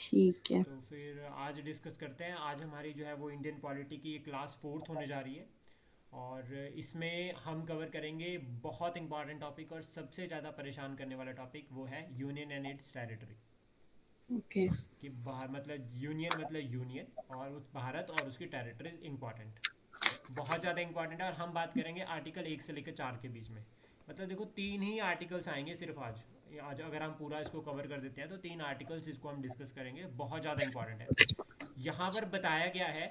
ठीक है। तो फिर आज डिस्कस करते हैं। आज हमारी जो है वो इंडियन पॉलिटी की क्लास फोर्थ होने जा रही है, और इसमें हम कवर करेंगे बहुत इंपॉर्टेंट टॉपिक और सबसे ज़्यादा परेशान करने वाला टॉपिक, वो है union and it's territory. Okay. कि बाहर मतलब यूनियन मतलब यूनियन, और उस भारत और उसकी टेरिटरीज इंपॉर्टेंट, बहुत ज़्यादा इंपॉर्टेंट है। और हम बात करेंगे आर्टिकल 1 से लेकर 4 के बीच में। मतलब देखो, तीन ही आर्टिकल्स आएंगे सिर्फ आज। आज अगर हम पूरा इसको कवर कर देते हैं तो तीन आर्टिकल्स इसको हम डिस्कस करेंगे, बहुत ज़्यादा इंपॉर्टेंट है। यहाँ पर बताया गया है,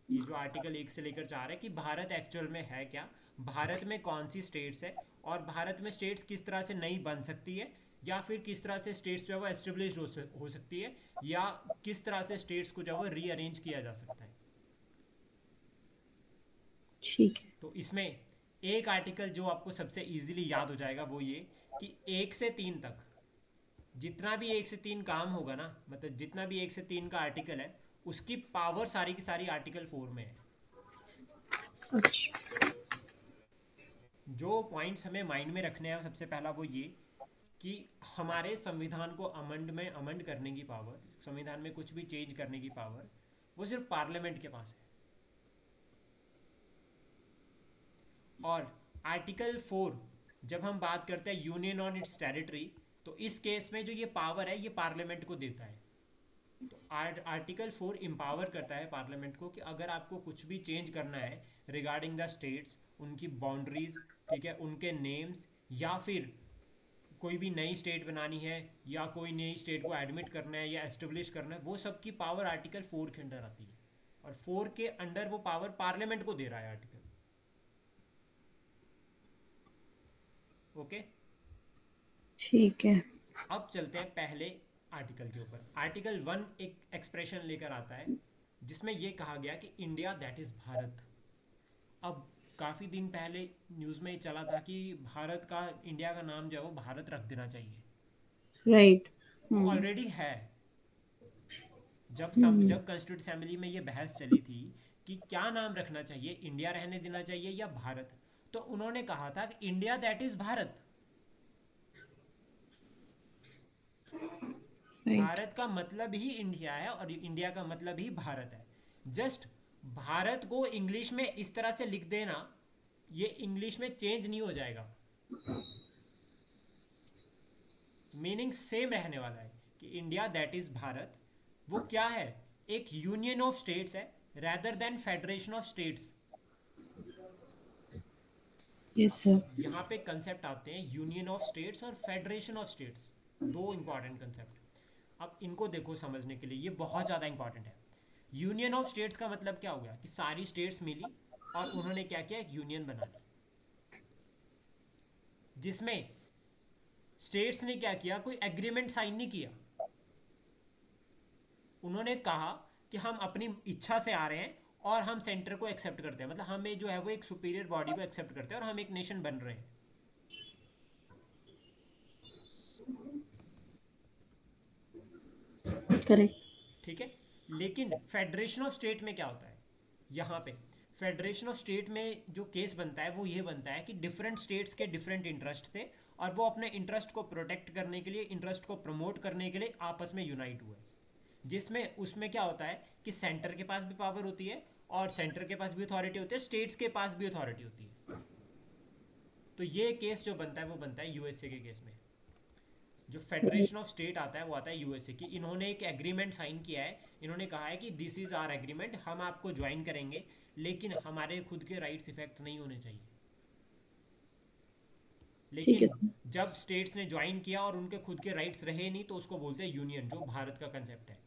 ये जो आर्टिकल 1 से लेकर 4 है, कि भारत एक्चुअल में है क्या, भारत में कौन सी स्टेट्स है, और भारत में स्टेट्स किस तरह से नई बन सकती है, या फिर किस तरह से स्टेट्स जो है वो एस्टेब्लिश हो सकती है, या किस तरह से स्टेट्स को जो है वो रीअरेंज किया जा सकता है। ठीक है। तो इसमें एक आर्टिकल जो आपको सबसे इजीली याद हो जाएगा वो ये, कि 1 से 3 तक जितना भी 1 से 3 काम होगा ना, मतलब जितना भी 1 से 3 का आर्टिकल है, उसकी पावर सारी की सारी आर्टिकल 4 में है। अच्छा। जो पॉइंट्स हमें माइंड में रखने हैं, सबसे पहला वो ये, कि हमारे संविधान को अमेंड करने की पावर, संविधान में कुछ भी चेंज करने की पावर, वो सिर्फ पार्लियामेंट के पास है। और आर्टिकल 4, जब हम बात करते हैं यूनियन ऑन इट्स टेरिटरी, तो इस केस में जो ये पावर है ये पार्लियामेंट को देता है। तो आर्टिकल 4 इम्पावर करता है पार्लियामेंट को, कि अगर आपको कुछ भी चेंज करना है रिगार्डिंग द स्टेट्स, उनकी बाउंड्रीज, ठीक है, उनके नेम्स, या फिर कोई भी नई स्टेट बनानी है, या कोई नई स्टेट को एडमिट करना है या एस्टेब्लिश करना है, वो सब की पावर आर्टिकल 4 के अंडर आती है। और 4 के अंडर वो पावर पार्लियामेंट को दे रहा है आर्टिकल। ओके। ठीक है। अब चलते हैं पहले आर्टिकल के ऊपर। आर्टिकल 1 एक एक्सप्रेशन लेकर आता है जिसमें यह कहा गया कि इंडिया दैट इज भारत। अब काफ़ी दिन पहले न्यूज़ में ये चला था कि भारत का, इंडिया का नाम जो है वो भारत रख देना चाहिए। राइट। वो हम्म। ऑलरेडी है। हम्म। जब कॉन्स्टिट्यूंट असेंबली में ये बहस चली थी कि क्या नाम रखना चाहिए, इंडिया रहने देना चाहिए या भारत, तो उन्होंने कहा था कि India that is Bharat. Right. Bharat का मतलब ही इंडिया है और इंडिया का मतलब ही भारत है। जस्ट भारत को इंग्लिश में इस तरह से लिख देना, ये इंग्लिश में चेंज नहीं हो जाएगा, मीनिंग सेम रहने वाला है। कि इंडिया दैट इज भारत, वो क्या है, एक यूनियन ऑफ स्टेट्स है, rather than federation of states. Yes sir. यहाँ पे कंसेप्ट आते हैं यूनियन ऑफ स्टेट्स और फेडरेशन ऑफ स्टेट्स, दो इंपॉर्टेंट कंसेप्ट। अब इनको देखो समझने के लिए, ये बहुत ज़्यादा इंपॉर्टेंट है। यूनियन ऑफ स्टेट्स का मतलब क्या हो गया, कि सारी स्टेट्स मिली और उन्होंने क्या किया, एक यूनियन बना ली, जिसमें स्टेट्स ने क्या किया, कोई एग्रीमेंट साइन नहीं किया। उन्होंने कहा कि हम अपनी इच्छा से आ रहे हैं और हम सेंटर को एक्सेप्ट करते हैं, मतलब हमें जो है वो एक सुपीरियर बॉडी को एक्सेप्ट करते हैं और हम एक नेशन बन रहे हैं। करेक्ट। ठीक है। लेकिन फेडरेशन ऑफ स्टेट में क्या होता है, यहाँ पे फेडरेशन ऑफ स्टेट में जो केस बनता है वो ये बनता है कि डिफरेंट स्टेट्स के डिफरेंट इंटरेस्ट थे, और वो अपने इंटरेस्ट को प्रोटेक्ट करने के लिए, इंटरेस्ट को प्रमोट करने के लिए आपस में यूनाइट हुए। जिसमें उसमें क्या होता है कि सेंटर के पास भी पावर होती है, और सेंटर के पास भी अथॉरिटी होती है, स्टेट्स के पास भी अथॉरिटी होती है। तो ये केस जो बनता है वो बनता है यूएसए के केस में। जो फेडरेशन ऑफ स्टेट आता है वो आता है यूएसए की। इन्होंने एक एग्रीमेंट साइन किया है, इन्होंने कहा है कि दिस इज आर एग्रीमेंट, हम आपको ज्वाइन करेंगे, लेकिन हमारे खुद के राइट्स इफेक्ट नहीं होने चाहिए। ठीक है लेकिन सर। जब स्टेट्स ने ज्वाइन किया और उनके खुद के राइट्स रहे नहीं, तो उसको बोलते हैं यूनियन, जो भारत का कंसेप्ट है।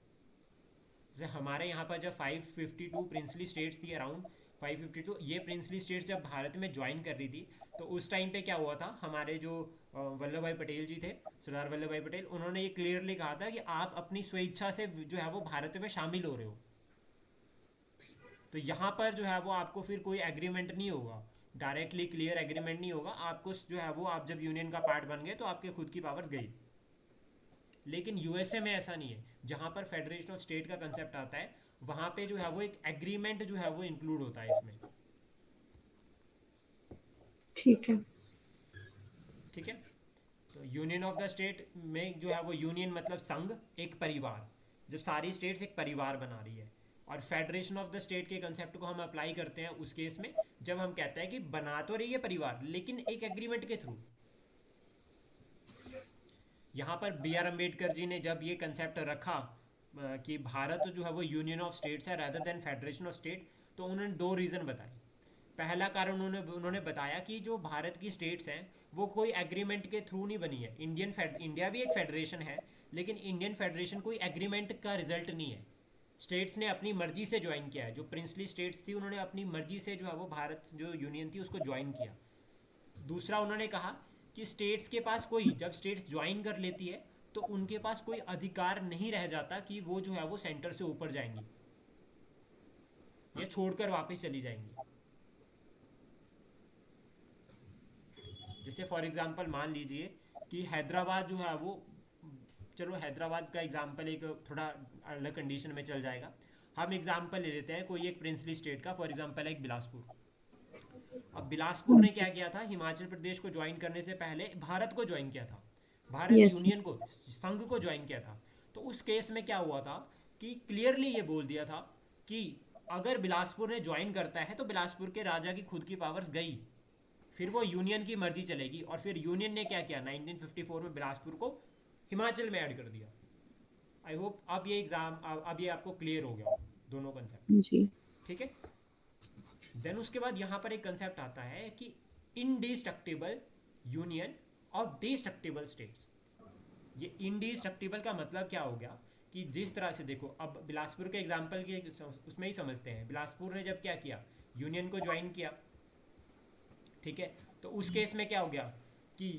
जैसे हमारे यहाँ पर जब 552 प्रिंसली स्टेट्स थी, अराउंड 552, ये प्रिंसली स्टेट्स जब भारत में ज्वाइन कर रही थी, तो उस टाइम पे क्या हुआ था, हमारे जो वल्लभ भाई पटेल जी थे, सरदार वल्लभ भाई पटेल, उन्होंने ये क्लियरली कहा था कि आप अपनी स्वेच्छा से जो है वो भारत में शामिल हो रहे हो। तो यहाँ पर जो है वो आपको फिर कोई एग्रीमेंट नहीं होगा, डायरेक्टली क्लियर एग्रीमेंट नहीं होगा आपको, जो है वो आप जब यूनियन का पार्ट बन गए तो आपके खुद की पावर्स गई। लेकिन यूएसए में ऐसा नहीं है, जहाँ पर फेडरेशन ऑफ स्टेट का कंसेप्ट आता है, वहाँ पे जो है वो एक एग्रीमेंट जो है वो इंक्लूड होता है इसमें। ठीक है। ठीक है। तो यूनियन ऑफ द स्टेट में जो है वो, यूनियन मतलब संघ, एक परिवार, जब सारी स्टेट्स एक परिवार बना रही है। और फेडरेशन ऑफ द स्टेट के कंसेप्ट को हम अप्लाई करते हैं उस केस में जब हम कहते हैं कि बना तो रही है परिवार लेकिन एक एग्रीमेंट के थ्रू। यहाँ पर बी आर अम्बेडकर जी ने जब ये कंसेप्ट रखा कि भारत जो है वो यूनियन ऑफ स्टेट्स है rather than federation of state, तो उन्होंने दो रीज़न बताए। पहला कारण उन्होंने बताया कि जो भारत की स्टेट्स हैं वो कोई एग्रीमेंट के थ्रू नहीं बनी है। इंडिया भी एक फेडरेशन है, लेकिन इंडियन फेडरेशन कोई एग्रीमेंट का रिजल्ट नहीं है। स्टेट्स ने अपनी मर्जी से ज्वाइन किया है। जो प्रिंसली स्टेट्स थी उन्होंने अपनी मर्जी से जो है वो भारत जो यूनियन थी उसको ज्वाइन किया। दूसरा उन्होंने कहा कि स्टेट्स के पास कोई, जब स्टेट्स ज्वाइन कर लेती है तो उनके पास कोई अधिकार नहीं रह जाता कि वो जो है वो सेंटर से ऊपर जाएंगी या छोड़कर वापस चली जाएंगी। जैसे फॉर एग्जांपल मान लीजिए कि हैदराबाद जो है वो, चलो हैदराबाद का एग्जांपल एक थोड़ा अलग कंडीशन में चल जाएगा। हम एग्जांपल ले लेते हैं कोई एक प्रिंसली स्टेट का, फॉर एग्जांपल एक बिलासपुर। अब बिलासपुर ने क्या किया था, हिमाचल प्रदेश को ज्वाइन करने से पहले भारत को ज्वाइन किया था, भारत यस यूनियन को, संघ को ज्वाइन किया था। तो उस केस में क्या हुआ था कि क्लियरली ये बोल दिया था कि अगर बिलासपुर ने ज्वाइन करता है तो बिलासपुर के राजा की खुद की पावर्स गई, फिर वो यूनियन की मर्जी चलेगी। और फिर यूनियन ने क्या किया, 1954 में बिलासपुर को हिमाचल में ऐड कर दिया। आई होप अब ये एग्जाम, अब ये आपको क्लियर हो गया दोनों कंसेप्ट। जी। ठीक है। देन उसके बाद यहाँ पर एक कंसेप्ट आता है कि indestructible union of destructible states. ये इनडिस्ट्रक्टिबल का मतलब क्या हो गया कि जिस तरह से देखो, अब बिलासपुर के एग्जाम्पल के उसमें ही समझते हैं। बिलासपुर ने जब क्या किया, यूनियन को ज्वाइन किया, ठीक है। तो उस केस में क्या हो गया कि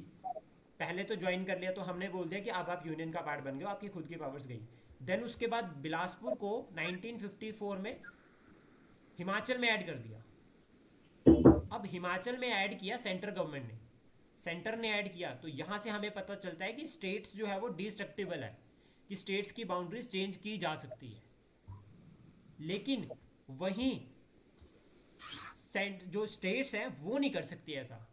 पहले तो ज्वाइन कर लिया तो हमने बोल दिया कि अब आप यूनियन का पार्ट बन गए, आपकी खुद की पावर्स गई। देन उसके बाद बिलासपुर को 1954 में हिमाचल में ऐड कर दिया। अब हिमाचल में ऐड किया सेंट्रल गवर्नमेंट ने, सेंटर ने ऐड किया, तो यहां से हमें पता चलता है कि स्टेट्स जो है वो डिस्ट्रक्टिबल है, कि स्टेट्स की बाउंड्रीज चेंज की जा सकती है। लेकिन वहीं जो स्टेट्स हैं वो नहीं कर सकती ऐसा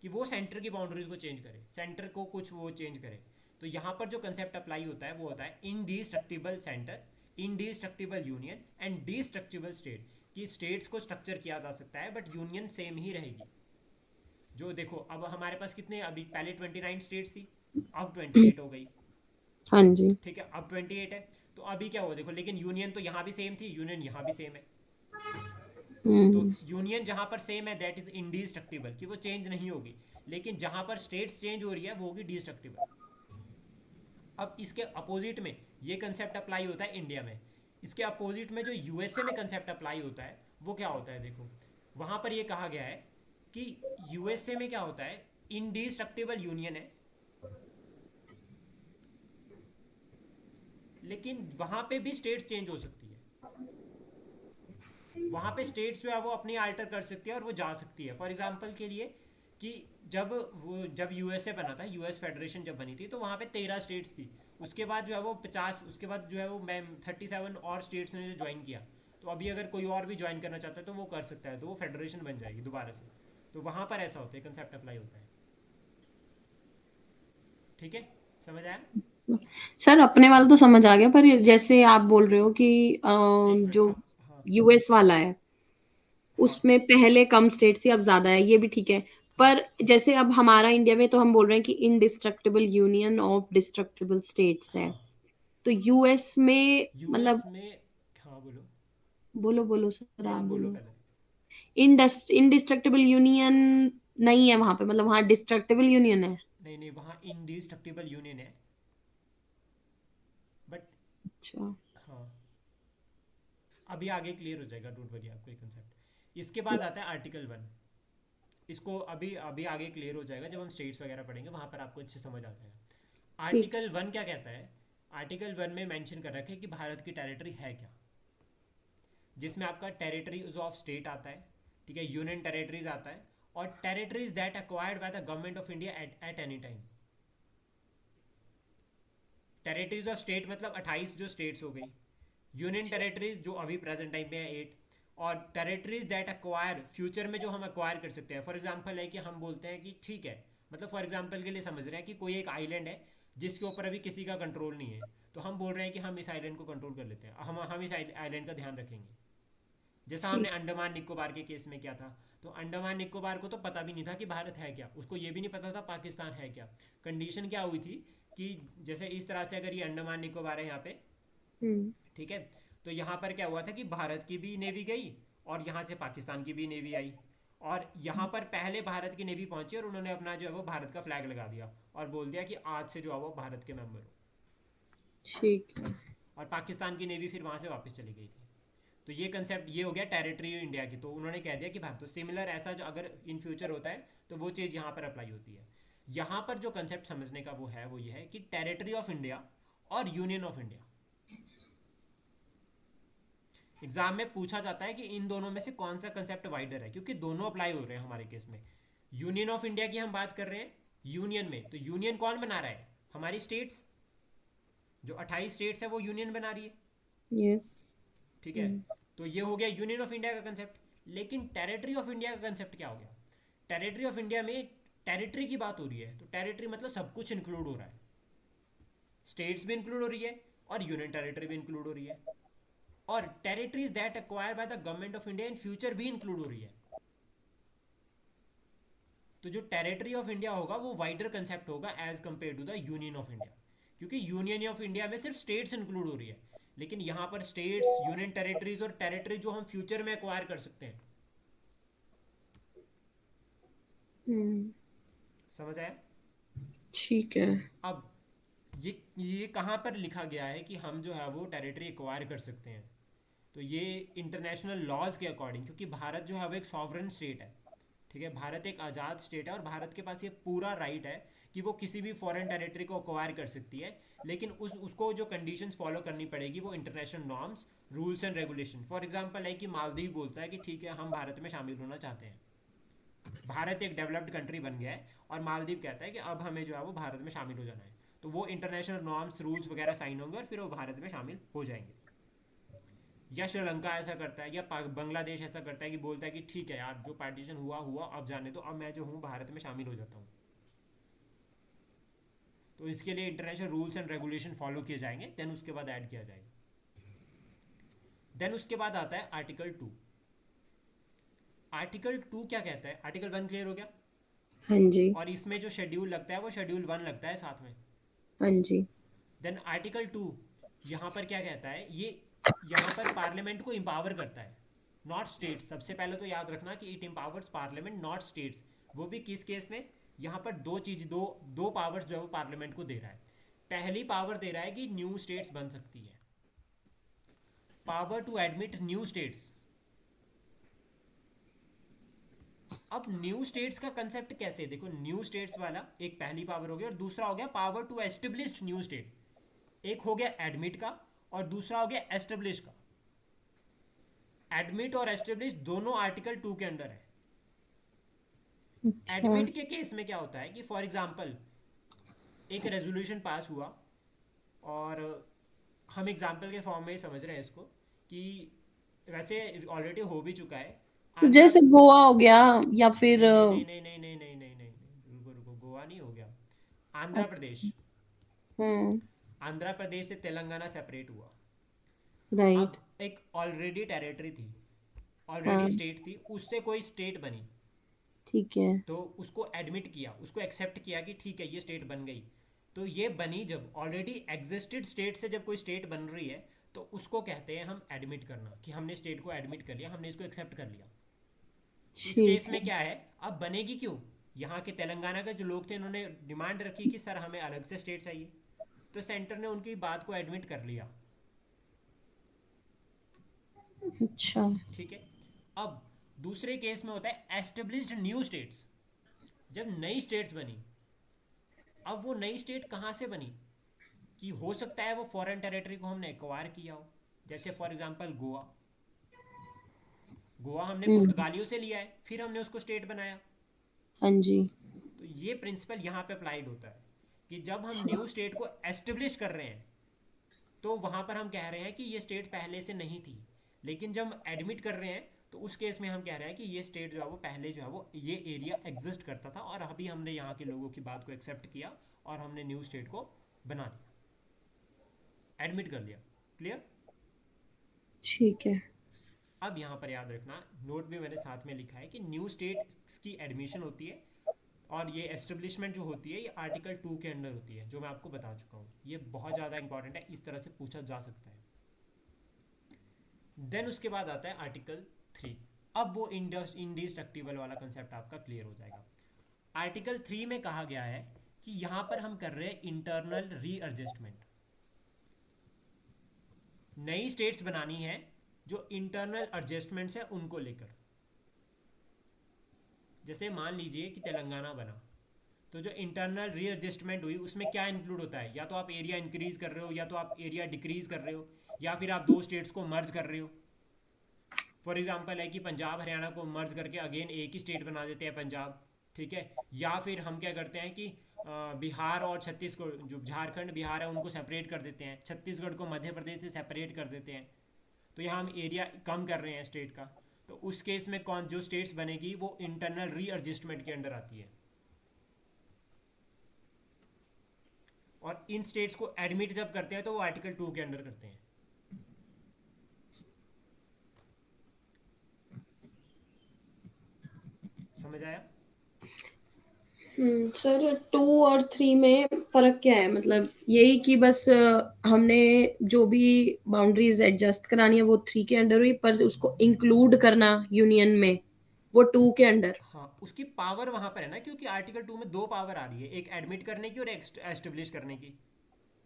कि वो सेंटर की बाउंड्रीज को चेंज करे, सेंटर को कुछ वो चेंज करे। तो यहाँ पर जो कंसेप्ट अप्लाई होता है वो होता है indestructible centre, indestructible union and destructible state. कि स्टेट्स को स्ट्रक्चर किया जा सकता है बट यूनियन सेम ही रहेगी। जो देखो अब हमारे पास कितने, अभी पहले 29 स्टेट्स थी, अब 28 हो गई। हाँ जी। ठीक है, अब 28 है। तो अभी क्या हुआ देखो, लेकिन यूनियन तो यहाँ भी सेम थी, यूनियन यहाँ भी सेम है। तो हम्म। यूनियन जहां पर सेम है दैट इज इनडिस्ट्रक्टिबल, कि वो चेंज नहीं होगी। लेकिन जहां पर स्टेट्स चेंज हो रही है वो होगी डिस्ट्रक्टिबल। अब इसके अपोजिट में ये कंसेप्ट अप्लाई होता है इंडिया में। इसके अपोजिट में जो यूएसए में कंसेप्ट अप्लाई होता है वो क्या होता है, देखो वहां पर ये कहा गया है कि यूएसए में क्या होता है, इनडिस्ट्रक्टिबल यूनियन है, लेकिन वहां पे भी स्टेट्स चेंज हो सकती है। वहाँ पे स्टेट्स जो है वो अपनी आल्टर कर सकती है और वो जा सकती है। फॉर एग्जांपल के लिए कि जब यूएसए बना था, यूएस फेडरेशन जब बनी थी, तो वहाँ पे 13 स्टेट्स थी। उसके बाद जो है वो 50, उसके बाद जो है वो मैम 37 और स्टेट्स ने जो ज्वाइन किया। तो अभी अगर कोई और भी ज्वाइन करना चाहता है तो वो कर सकता है, तो वो फेडरेशन बन जाएगी दोबारा से। तो वहाँ पर ऐसा होता है, कंसेप्ट अप्लाई होता है। ठीक है, समझ आया? सर अपने वाला तो समझ आ गया, पर जैसे आप बोल रहे हो कि एक मिनट, जो हाँ हाँ। यूएस वाला है हाँ उसमें पहले कम स्टेट थी अब ज्यादा है, ये भी ठीक है। पर जैसे अब हमारा इंडिया में तो हम बोल रहे हैं कि indestructible union of destructible states है। हाँ। तो यूएस में यूएस मतलब, में, हाँ बोलो। बोलो बोलो सर, आप आप बोलो बोलो। पहले। इनडिस्ट्रक्टिबल यूनियन नहीं है वहां पे, मतलब वहां डिस्ट्रक्टिबल यूनियन है। नहीं नहीं, वहाँ इनडिस्ट्रक्टिबल यूनियन है, बट अच्छा। हाँ, अभी आगे क्लियर हो जाएगा, डोंट वरी, आपको एक कंसेप्ट। इसके बाद ठीक। आता है आर्टिकल 1। इसको अभी अभी आगे क्लियर हो जाएगा जब हम स्टेट्स वगैरह पढ़ेंगे, वहाँ पर आपको अच्छे समझ आ जाएगा। ठीक। आर्टिकल 1 क्या कहता है, आर्टिकल 1 में मेंशन कर रखा है कि भारत की टेरिटरी है क्या, जिसमें आपका टेरिटरीज ऑफ स्टेट आता है, ठीक है, यूनियन टेरिटरीज आता है, और territories that acquired by the government of India at any time. Territories of state मतलब 28 जो स्टेट्स हो गई, यूनियन टेरिटरीज जो अभी प्रेजेंट टाइम पे है 8, और टेरिटरीज दैट अक्वायर फ्यूचर में जो हम अक्वायर कर सकते हैं। फॉर एग्जांपल है कि हम बोलते हैं कि ठीक है, मतलब फॉर एग्जांपल के लिए समझ रहे हैं कि कोई एक आइलैंड है जिसके ऊपर अभी किसी का कंट्रोल नहीं है, तो हम बोल रहे हैं कि हम इस आइलैंड को कंट्रोल कर लेते हैं, हम इस आइलैंड का ध्यान रखेंगे। जैसा हमने ठीक। अंडमान निकोबार के केस में किया था। तो अंडमान निकोबार को तो पता भी नहीं था कि भारत है क्या, उसको ये भी नहीं पता था पाकिस्तान है क्या। कंडीशन क्या हुई थी कि जैसे इस तरह से अगर ये अंडमान निकोबार है यहाँ पे, हम्म। ठीक है, तो यहाँ पर क्या हुआ था कि भारत की भी नेवी गई और यहाँ से पाकिस्तान की भी नेवी आई, और यहाँ पर पहले भारत की नेवी पहुंची और उन्होंने अपना जो है वो भारत का फ्लैग लगा दिया और बोल दिया कि आज से जो है वो भारत के मेंबर हो। ठीक है। बस। और पाकिस्तान की नेवी फिर वहाँ से वापस चली गई थी। तो ये कंसेप्ट ये हो गया टेरिटरी इंडिया की, तो उन्होंने कह दिया कि भारत, तो सिमिलर ऐसा जो अगर इन फ्यूचर होता है तो वो चीज़ यहाँ पर अप्लाई होती है। यहाँ पर जो कंसेप्ट समझने का वो ये है कि टेरिटरी ऑफ इंडिया और यूनियन ऑफ इंडिया, एग्जाम में पूछा जाता है कि इन दोनों में से कौन सा कंसेप्ट वाइडर है, क्योंकि दोनों अप्लाई हो रहे हैं हमारे केस में। यूनियन ऑफ इंडिया की हम बात कर रहे हैं, यूनियन में तो यूनियन कौन बना रहा है, हमारी स्टेट्स, जो 28 स्टेट्स है वो यूनियन बना रही है, यस। ठीक है। तो ये हो गया यूनियन ऑफ इंडिया का कंसेप्ट। लेकिन टेरिटरी ऑफ इंडिया का कंसेप्ट क्या हो गया, टेरिटरी ऑफ इंडिया में टेरिटरी की बात हो रही है, तो टेरिटरी मतलब सब कुछ इंक्लूड हो रहा है, स्टेट्स भी इंक्लूड हो रही है और यूनियन टेरिटरी भी इंक्लूड हो रही है, और territories that acquire by the government of India in future भी इंक्लूड हो रही है। तो जो टेरिटरी ऑफ इंडिया होगा वो वाइडर कंसेप्ट होगा as compared to the union of India, क्योंकि यूनियन ऑफ इंडिया में सिर्फ स्टेट्स इंक्लूड हो रही है, लेकिन यहाँ पर स्टेट्स, यूनियन टेरिटरीज और टेरिटरी जो हम फ्यूचर में एक्वायर कर सकते हैं। हम्म। समझ आया? ठीक है। अब ये कहाँ पर लिखा गया है कि हम जो है वो टेरिटरी एक्वायर कर सकते हैं, तो ये इंटरनेशनल लॉज के अकॉर्डिंग, क्योंकि भारत जो है वो एक सॉवरन स्टेट है, ठीक है, भारत एक आज़ाद स्टेट है और भारत के पास ये पूरा राइट है कि वो किसी भी फॉरेन टेरिटरी को अक्वायर कर सकती है, लेकिन उसको जो कंडीशंस फॉलो करनी पड़ेगी वो international norms, rules and regulation. For example है कि मालदीव बोलता है कि ठीक है हम भारत में शामिल होना चाहते हैं, भारत एक डेवलप्ड कंट्री बन गया है और मालदीव कहता है कि अब हमें जो है वो भारत में शामिल हो जाना है, तो वो इंटरनेशनल नॉर्म्स, रूल्स वगैरह साइन होंगे और फिर वो भारत में शामिल हो जाएंगे। या श्रीलंका ऐसा करता है, या बांग्लादेश ऐसा करता है कि बोलता है कि ठीक है यार जो पार्टीशन हुआ हुआ, अब जाने दो, अब मैं जो हूँ भारत में शामिल हो जाता हूँ। तो इसके लिए international rules and regulation follow किए जाएंगे, देन उसके बाद ऐड किया जाएगा। देन उसके बाद आता है आर्टिकल 2। आर्टिकल 2 क्या कहता है, आर्टिकल 1 क्लियर हो गया, हाँ जी। और इसमें जो शेड्यूल लगता है वो शेड्यूल 1 लगता है साथ में। हाँ जी। देन आर्टिकल 2 यहाँ पर क्या कहता है, ये यहाँ पर पार्लियामेंट को इम्पावर करता है, नॉट स्टेट्स। सबसे पहले तो याद रखना कि it empowers parliament not states. वो भी किस केस में, यहाँ पर दो पावर्स जो है वो पार्लियामेंट को दे रहा है। पहली पावर दे रहा है कि न्यू स्टेट्स बन सकती है, power to admit new states. अब न्यू स्टेट्स का कंसेप्ट कैसे, देखो न्यू स्टेट्स वाला एक पहली पावर हो गया, और दूसरा हो गया power to establish new state. एक हो गया एडमिट का और दूसरा हो गया एस्टेब्लिश का। एडमिट और एस्टेब्लिश दोनों आर्टिकल 2 के अंडर है। अच्छा। एडमिट के केस में क्या होता है कि फॉर एग्जांपल एक रेजोल्यूशन पास हुआ, और हम एग्जांपल के फॉर्म में ही समझ रहे हैं इसको, कि वैसे ऑलरेडी हो भी चुका है। आंध्रा, जैसे गोवा हो गया, या फिर नहीं नहीं नहीं नहीं नहीं नहीं नहीं नहीं नहीं, रुको रुको, गोवा नहीं हो गया, आंध्र प्रदेश। हम्म। आंध्र प्रदेश से तेलंगाना सेपरेट हुआ। राइट। अब एक ऑलरेडी टेरिटरी थी, ऑलरेडी हाँ। स्टेट थी, उससे कोई स्टेट बनी, ठीक है। तो उसको एडमिट किया, उसको एक्सेप्ट किया कि ठीक है ये स्टेट बन गई। तो ये बनी जब ऑलरेडी एग्जिस्टेड स्टेट से जब कोई स्टेट बन रही है, तो उसको कहते हैं हम एडमिट करना, कि हमने स्टेट को एडमिट कर लिया, हमने इसको एक्सेप्ट कर लिया। इस केस ठीक है। में क्या है, अब बनेगी क्यों, यहाँ के तेलंगाना के जो लोग थे इन्होंने डिमांड रखी कि सर हमें अलग से स्टेट चाहिए, तो सेंटर ने उनकी बात को एडमिट कर लिया। अच्छा। ठीक है। अब दूसरे केस में होता है एस्टेब्लिश्ड न्यू स्टेट्स, जब नई स्टेट्स बनी। अब वो नई स्टेट कहाँ से बनी, कि हो सकता है वो फॉरेन टेरिटरी को हमने एक्वायर किया हो, जैसे फॉर एग्जांपल गोवा। गोवा हमने हम्म। पुर्तगालियों से लिया है, फिर हमने उसको स्टेट बनाया। हाँ जी। तो ये प्रिंसिपल यहाँ पे अप्लाइड होता है कि जब हम अच्छा। न्यू स्टेट को एस्टेब्लिश कर रहे हैं, तो वहाँ पर हम कह रहे हैं कि ये स्टेट पहले से नहीं थी, लेकिन जब हम एडमिट कर रहे हैं तो उस केस में हम कह रहे हैं कि ये स्टेट जो है वो पहले जो है वो ये एरिया एग्जिस्ट करता था, और अभी हमने यहाँ के लोगों की बात को एक्सेप्ट किया और हमने न्यू स्टेट को बना दिया। एडमिट कर लिया। क्लियर? ठीक है। अब यहाँ पर याद रखना, नोट भी मैंने साथ में लिखा है कि न्यू स्टेट की एडमिशन होती है और ये एस्टेब्लिशमेंट जो होती है ये आर्टिकल 2 के अंडर होती है, जो मैं आपको बता चुका हूँ। ये बहुत ज़्यादा इंपॉर्टेंट है, इस तरह से पूछा जा सकता है। देन उसके बाद आता है आर्टिकल 3। अब वो इंडिस्ट्रक्टिबल वाला कंसेप्ट आपका क्लियर हो जाएगा। आर्टिकल 3 में कहा गया है कि यहाँ पर हम कर रहे हैं इंटरनल रीएडजस्टमेंट। नई स्टेट्स बनानी है जो इंटरनल एडजस्टमेंट्स है उनको लेकर। जैसे मान लीजिए कि तेलंगाना बना, तो जो इंटरनल रीएडजस्टमेंट हुई उसमें क्या इंक्लूड होता है? या तो आप एरिया इंक्रीज कर रहे हो, या तो आप एरिया डिक्रीज कर रहे हो, या फिर आप दो स्टेट्स को मर्ज कर रहे हो। फॉर एग्जांपल है कि पंजाब हरियाणा को मर्ज करके अगेन एक ही स्टेट बना देते हैं पंजाब, ठीक है। या फिर हम क्या करते हैं कि बिहार और छत्तीसगढ़, जो झारखंड बिहार है उनको सेपरेट कर देते हैं, छत्तीसगढ़ को मध्य प्रदेश से सेपरेट कर देते हैं। तो यहाँ हम एरिया कम कर रहे हैं स्टेट का। तो उस केस में कौन जो स्टेट्स बनेगी वो इंटरनल रीएडजस्टमेंट के अंडर आती है। और इन स्टेट्स को एडमिट जब करते हैं तो वो आर्टिकल 2 के अंडर करते हैं। समझ आया? सर 2 और 3 में फर्क क्या है? मतलब यही कि बस हमने जो भी बाउंड्रीज एडजस्ट करानी है वो 3 के अंडर हुई, पर उसको इंक्लूड करना यूनियन में वो 2 के अंडर। हाँ, उसकी पावर वहां पर है ना, क्योंकि आर्टिकल 2 में दो पावर आ रही है, एक एडमिट करने की और एक एस्टेब्लिश करने की।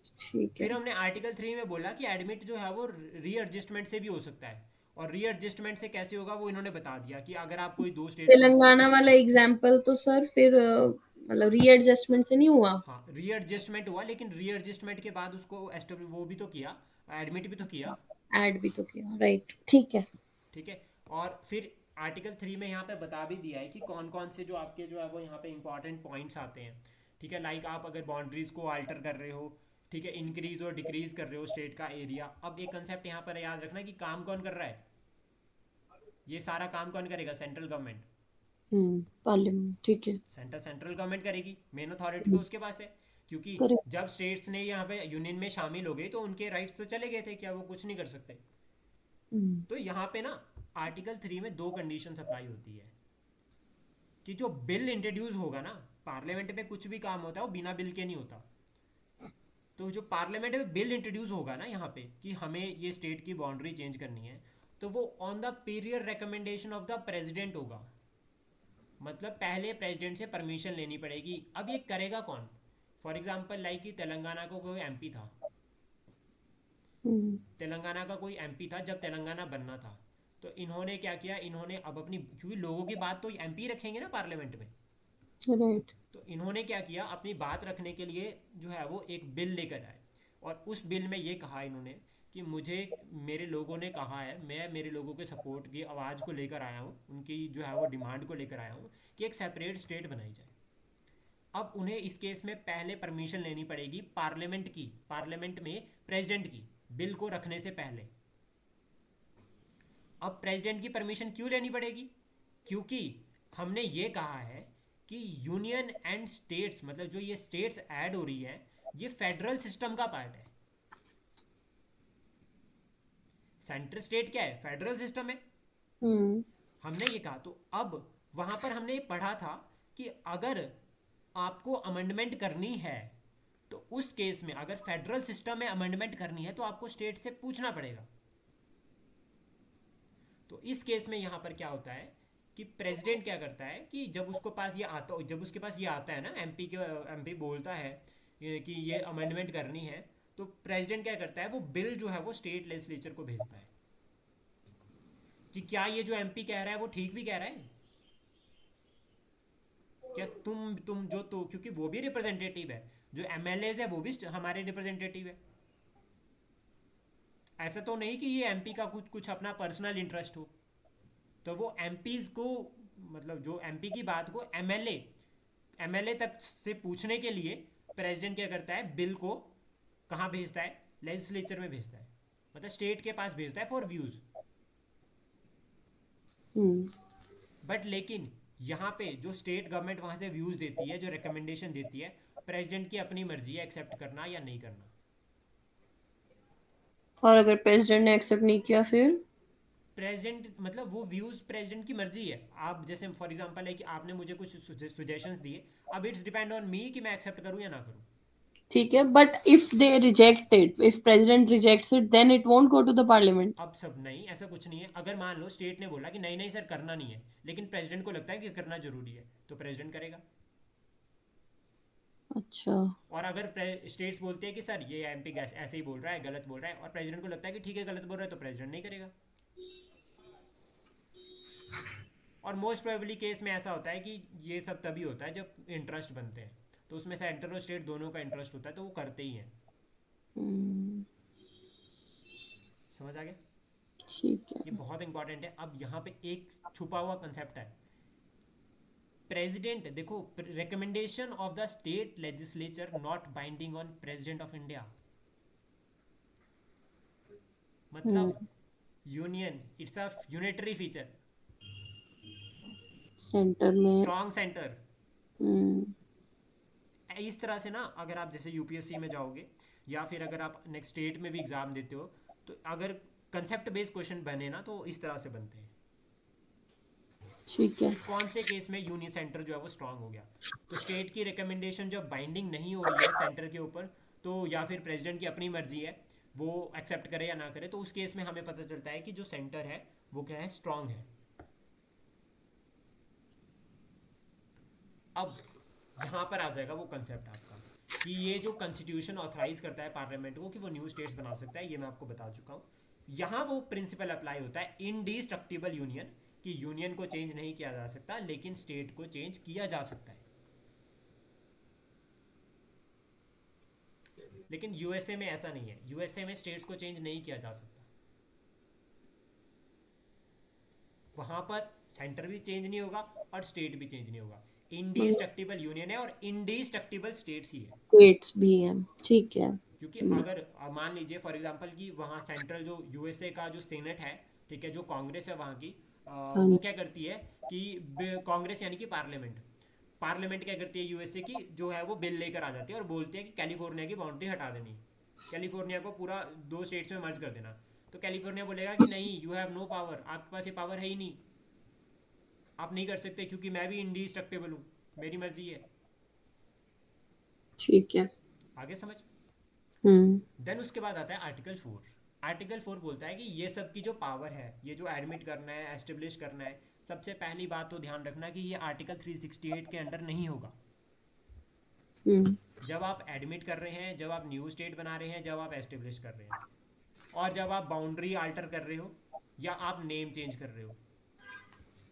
ठीक है। फिर हमने आर्टिकल 3 में बोला कि एडमिट जो है वो रीएडजस्टमेंट से भी हो सकता है। और रीएडजस्टमेंट से कैसे होगा वो इन्होंने बता दिया कि अगर आप कोई दो स्टेट्स को। तेलंगाना वाला एग्जाम्पल तो सर फिर मतलब रीएडजस्टमेंट से नहीं हुआ। हाँ, रीएडजस्टमेंट हुआ, लेकिन रीएडजस्टमेंट के बाद उसको एस्टेब्लिश वो भी तो किया, एडमिट भी तो किया। ऐड भी तो किया, राइट, ठीक है। ठीक है। और फिर आर्टिकल 3 में यहाँ पे बता भी दिया है कि कौन कौन से जो आपके जो है वो यहाँ पे इंपॉर्टेंट पॉइंट्स आते हैं। ठीक है, लाइक आप अगर बाउंड्रीज को अल्टर कर रहे हो, ठीक है, इंक्रीज और डिक्रीज कर रहे हो स्टेट का एरिया। अब एक कंसेप्ट यहाँ पर याद रखना कि काम कौन कर रहा है, ये सारा काम कौन करेगा? Central government. पार्लियामेंट, ठीक है। सेंट्रल गवर्नमेंट करेगी, मेन अथॉरिटी तो उसके पास है। क्योंकि करेक्ट। जब स्टेट्स ने यहाँ पे यूनियन में शामिल हो गए तो उनके राइट्स तो चले गए थे, क्या वो कुछ नहीं कर सकते? तो यहाँ पे ना आर्टिकल 3 में दो कंडीशन अप्लाई होती है कि जो बिल इंट्रोड्यूस होगा ना, पार्लियामेंट में कुछ भी काम होता है वो बिना बिल के नहीं होता। तो जो पार्लियामेंट में बिल इंट्रोड्यूस होगा ना यहाँ पे कि हमें ये स्टेट की बाउंड्री चेंज करनी है, तो वो on the period recommendation of the president होगा। मतलब पहले प्रेसिडेंट से परमिशन लेनी पड़ेगी। अब ये करेगा कौन? फॉर एग्जाम्पल लाइक कि तेलंगाना को कोई एमपी था, तेलंगाना का कोई एमपी था जब तेलंगाना बनना था। तो इन्होंने क्या किया, इन्होंने अब अपनी, क्योंकि लोगों की बात तो एमपी रखेंगे ना पार्लियामेंट में, राइट। तो इन्होंने क्या किया, अपनी बात रखने के लिए जो है वो एक बिल लेकर आए। और उस बिल में ये कहा इन्होंने कि मुझे मेरे लोगों ने कहा है, मैं मेरे लोगों के सपोर्ट की आवाज़ को लेकर आया हूँ, उनकी जो है वो डिमांड को लेकर आया हूँ कि एक सेपरेट स्टेट बनाई जाए। अब उन्हें इस केस में पहले परमिशन लेनी पड़ेगी पार्लियामेंट की, पार्लियामेंट में प्रेसिडेंट की, बिल को रखने से पहले। अब प्रेसिडेंट की परमिशन क्यों लेनी पड़ेगी? क्योंकि हमने ये कहा है कि यूनियन एंड स्टेट्स, मतलब जो ये स्टेट्स ऐड हो रही है ये फेडरल सिस्टम का पार्ट है। सेंट्रल स्टेट क्या है? फेडरल सिस्टम है। हम्म। हमने ये कहा, तो अब वहां पर हमने ये पढ़ा था कि अगर आपको अमेंडमेंट करनी है तो उस केस में अगर फेडरल सिस्टम में अमेंडमेंट करनी है तो आपको स्टेट से पूछना पड़ेगा। तो इस केस में यहाँ पर क्या होता है कि प्रेसिडेंट क्या करता है कि जब उसको पास ये आता, जब उसके पास ये आता है ना, एमपी बोलता है कि ये अमेंडमेंट करनी है, तो प्रेसिडेंट क्या करता है, वो बिल जो है वो स्टेट लेजिस्लेचर को भेजता है कि क्या ये जो एमपी कह रहा है वो ठीक भी कह रहा है, क्या तुम जो, तो क्योंकि वो भी रिप्रेजेंटेटिव है, जो एमएलए है वो भी हमारे रिप्रेजेंटेटिव है। ऐसा तो नहीं कि ये एमपी का कुछ कुछ अपना पर्सनल इंटरेस्ट हो। तो वो एमपीज को, मतलब जो एमपी की बात को एमएलए तक से पूछने के लिए प्रेसिडेंट क्या करता है, बिल को कहाँ भेजता है? लेजिस्लेचर में भेजता है, मतलब स्टेट के पास भेजता है फॉर व्यूज। हम्म। बट लेकिन यहाँ पे जो स्टेट गवर्नमेंट वहाँ से व्यूज देती है, जो रिकमेंडेशन देती है, प्रेसिडेंट की अपनी मर्जी है एक्सेप्ट करना या नहीं करना। और अगर प्रेसिडेंट ने एक्सेप्ट नहीं किया फिर? प्रेजेंट मतलब वो व्यूज़ प्रेसिडेंट की मर्जी है। आप जैसे फॉर एग्जांपल है कि आपने मुझे कुछ सुजेशंस दिए, अब इट्स डिपेंड ऑन मी कि मैं एक्सेप्ट करूँ या ना करूँ। ठीक है, but if they reject it, if president rejects it, then it won't go to the parliament. अब सब नहीं, ऐसा कुछ नहीं है। अगर मान लो स्टेट ने बोला कि नहीं नहीं सर करना नहीं है, लेकिन प्रेसिडेंट को लगता है कि करना जरूरी है, तो प्रेसिडेंट करेगा। अच्छा। और अगर स्टेट्स बोलते हैं कि सर ये एमपी गैस ऐसे ही बोल रहा है, गलत बोल रहा है, और प्रेसिडेंट को लगता है कि ठीक है गलत बोल रहा है, तो प्रेसिडेंट नहीं करेगा। और मोस्ट प्रोबेबली केस में ऐसा होता है कि ये सब तभी होता है जब इंटरेस्ट बनते हैं, तो उसमें सेंटर और स्टेट दोनों का इंटरेस्ट होता है, तो वो करते ही हैं। हम्म, समझ आ गया? ठीक ये है। बहुत इंपॉर्टेंट है। अब यहाँ पे एक छुपा हुआ कंसेप्ट है। प्रेसिडेंट देखो, recommendation of the state legislature not binding on president of India. Hmm. मतलब union, it's a unitary feature, centre में। Strong centre. हम्म। इस तरह से ना, अगर आप जैसे यूपीएससी में जाओगे या फिर अगर आप नेक्स्ट स्टेट में भी एग्जाम देते हो, तो अगर कंसेप्ट बेस्ड क्वेश्चन बने ना, तो इस तरह से बनते हैं ठीक है। कि कौन से केस में यूनि सेंटर जो है वो स्ट्रांग हो गया। तो स्टेट की रिकमेंडेशन जब बाइंडिंग नहीं हो रही है सेंटर के ऊपर, तो या फिर प्रेसिडेंट की अपनी मर्जी है वो एक्सेप्ट करे या ना करे, तो उस केस में हमें पता चलता है कि जो सेंटर है वो क्या है, स्ट्रांग है। अब यहाँ पर आ जाएगा वो कंसेप्ट आपका कि ये जो कॉन्स्टिट्यूशन ऑथराइज करता है पार्लियामेंट को कि वो न्यू स्टेट्स बना सकता है, ये मैं आपको बता चुका हूँ। यहाँ वो प्रिंसिपल अप्लाई होता है इनडिस्ट्रक्टिबल यूनियन, कि यूनियन को चेंज नहीं किया जा सकता लेकिन स्टेट को चेंज किया जा सकता है। लेकिन यूएसए में ऐसा नहीं है, यूएसए में स्टेट्स को चेंज नहीं किया जा सकता। वहां पर सेंटर भी चेंज नहीं होगा और स्टेट भी चेंज नहीं होगा। मतलब इनडिस्ट्रक्टिबल यूनियन है और इनडिस्ट्रक्टिबल स्टेट्स ही है। स्टेट्स भी हैं, ठीक है। क्योंकि अगर मान लीजिए फॉर एग्जांपल कि वहाँ सेंट्रल जो यूएसए का जो सीनेट है, ठीक है, जो कांग्रेस है वहाँ की, हाँ वो जी। क्या करती है कि कांग्रेस यानी कि पार्लियामेंट, पार्लियामेंट क्या करती है यूएसए की जो है वो बिल लेकर आ जाती है और बोलती है कि कैलिफोर्निया की बाउंड्री हटा देनी, कैलिफोर्निया को पूरा दो स्टेट्स में मर्ज कर देना। तो कैलिफोर्निया बोलेगा कि नहीं, यू हैव नो पावर, आपके पास ये पावर है ही नहीं, आप नहीं कर सकते क्योंकि मैं भी इंडिस्ट्रक्टेबल हूँ, मेरी मर्जी है। ठीक है। आगे समझ? हम्म। देन उसके बाद आता है आर्टिकल 4। आर्टिकल 4 बोलता है कि ये सब की जो पावर है, ये जो एडमिट करना है, एस्टेब्लिश करना है, सबसे पहली बात तो ध्यान रखना कि ये आर्टिकल 368 के अंडर नहीं होगा। हम्म। जब आप एडमिट कर रहे हैं, जब आप न्यू स्टेट बना रहे हैं, जब आप एस्टेब्लिश कर रहे हैं, और जब आप बाउंड्री आल्टर कर रहे हो या आप नेम चेंज कर रहे हो,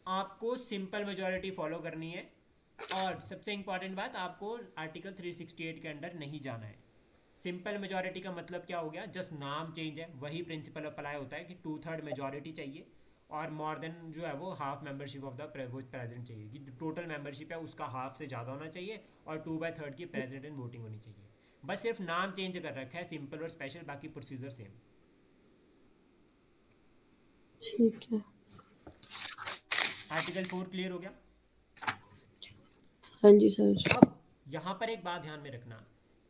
आपको सिंपल मेजोरिटी फॉलो करनी है। और सबसे इंपॉर्टेंट बात, आपको आर्टिकल 368 के अंडर नहीं जाना है। सिंपल मेजोरिटी का मतलब क्या हो गया, जस्ट नाम चेंज है, वही प्रिंसिपल अप्लाई होता है कि 2/3 मेजोरिटी चाहिए, और मोर देन जो है वो half membership of the president चाहिए, कि टोटल मेंबरशिप है उसका हाफ से ज़्यादा होना चाहिए, और 2/3 की प्रेसिडेंट वोटिंग होनी चाहिए। बस सिर्फ नाम चेंज कर रखा है, सिंपल और स्पेशल, बाकी प्रोसीजर सेम। ठीक है। आर्टिकल 4 क्लियर हो गया? हाँ जी सर। अब यहाँ पर एक बात ध्यान में रखना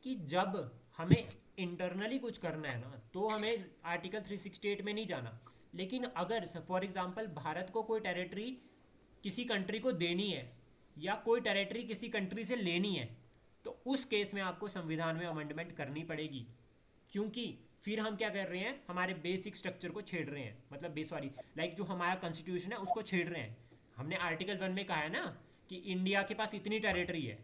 कि जब हमें इंटरनली कुछ करना है ना, तो हमें आर्टिकल 368 में नहीं जाना। लेकिन अगर फॉर एग्जांपल भारत को कोई टेरिटरी किसी कंट्री को देनी है, या कोई टेरिटरी किसी कंट्री से लेनी है, तो उस केस में आपको संविधान में अमेंडमेंट करनी पड़ेगी। क्योंकि फिर हम क्या कर रहे हैं, हमारे बेसिक स्ट्रक्चर को छेड़ रहे हैं, मतलब सॉरी, लाइक जो हमारा कॉन्स्टिट्यूशन है उसको छेड़ रहे हैं। हमने आर्टिकल 1 में कहा है ना कि इंडिया के पास इतनी टेरिटरी है,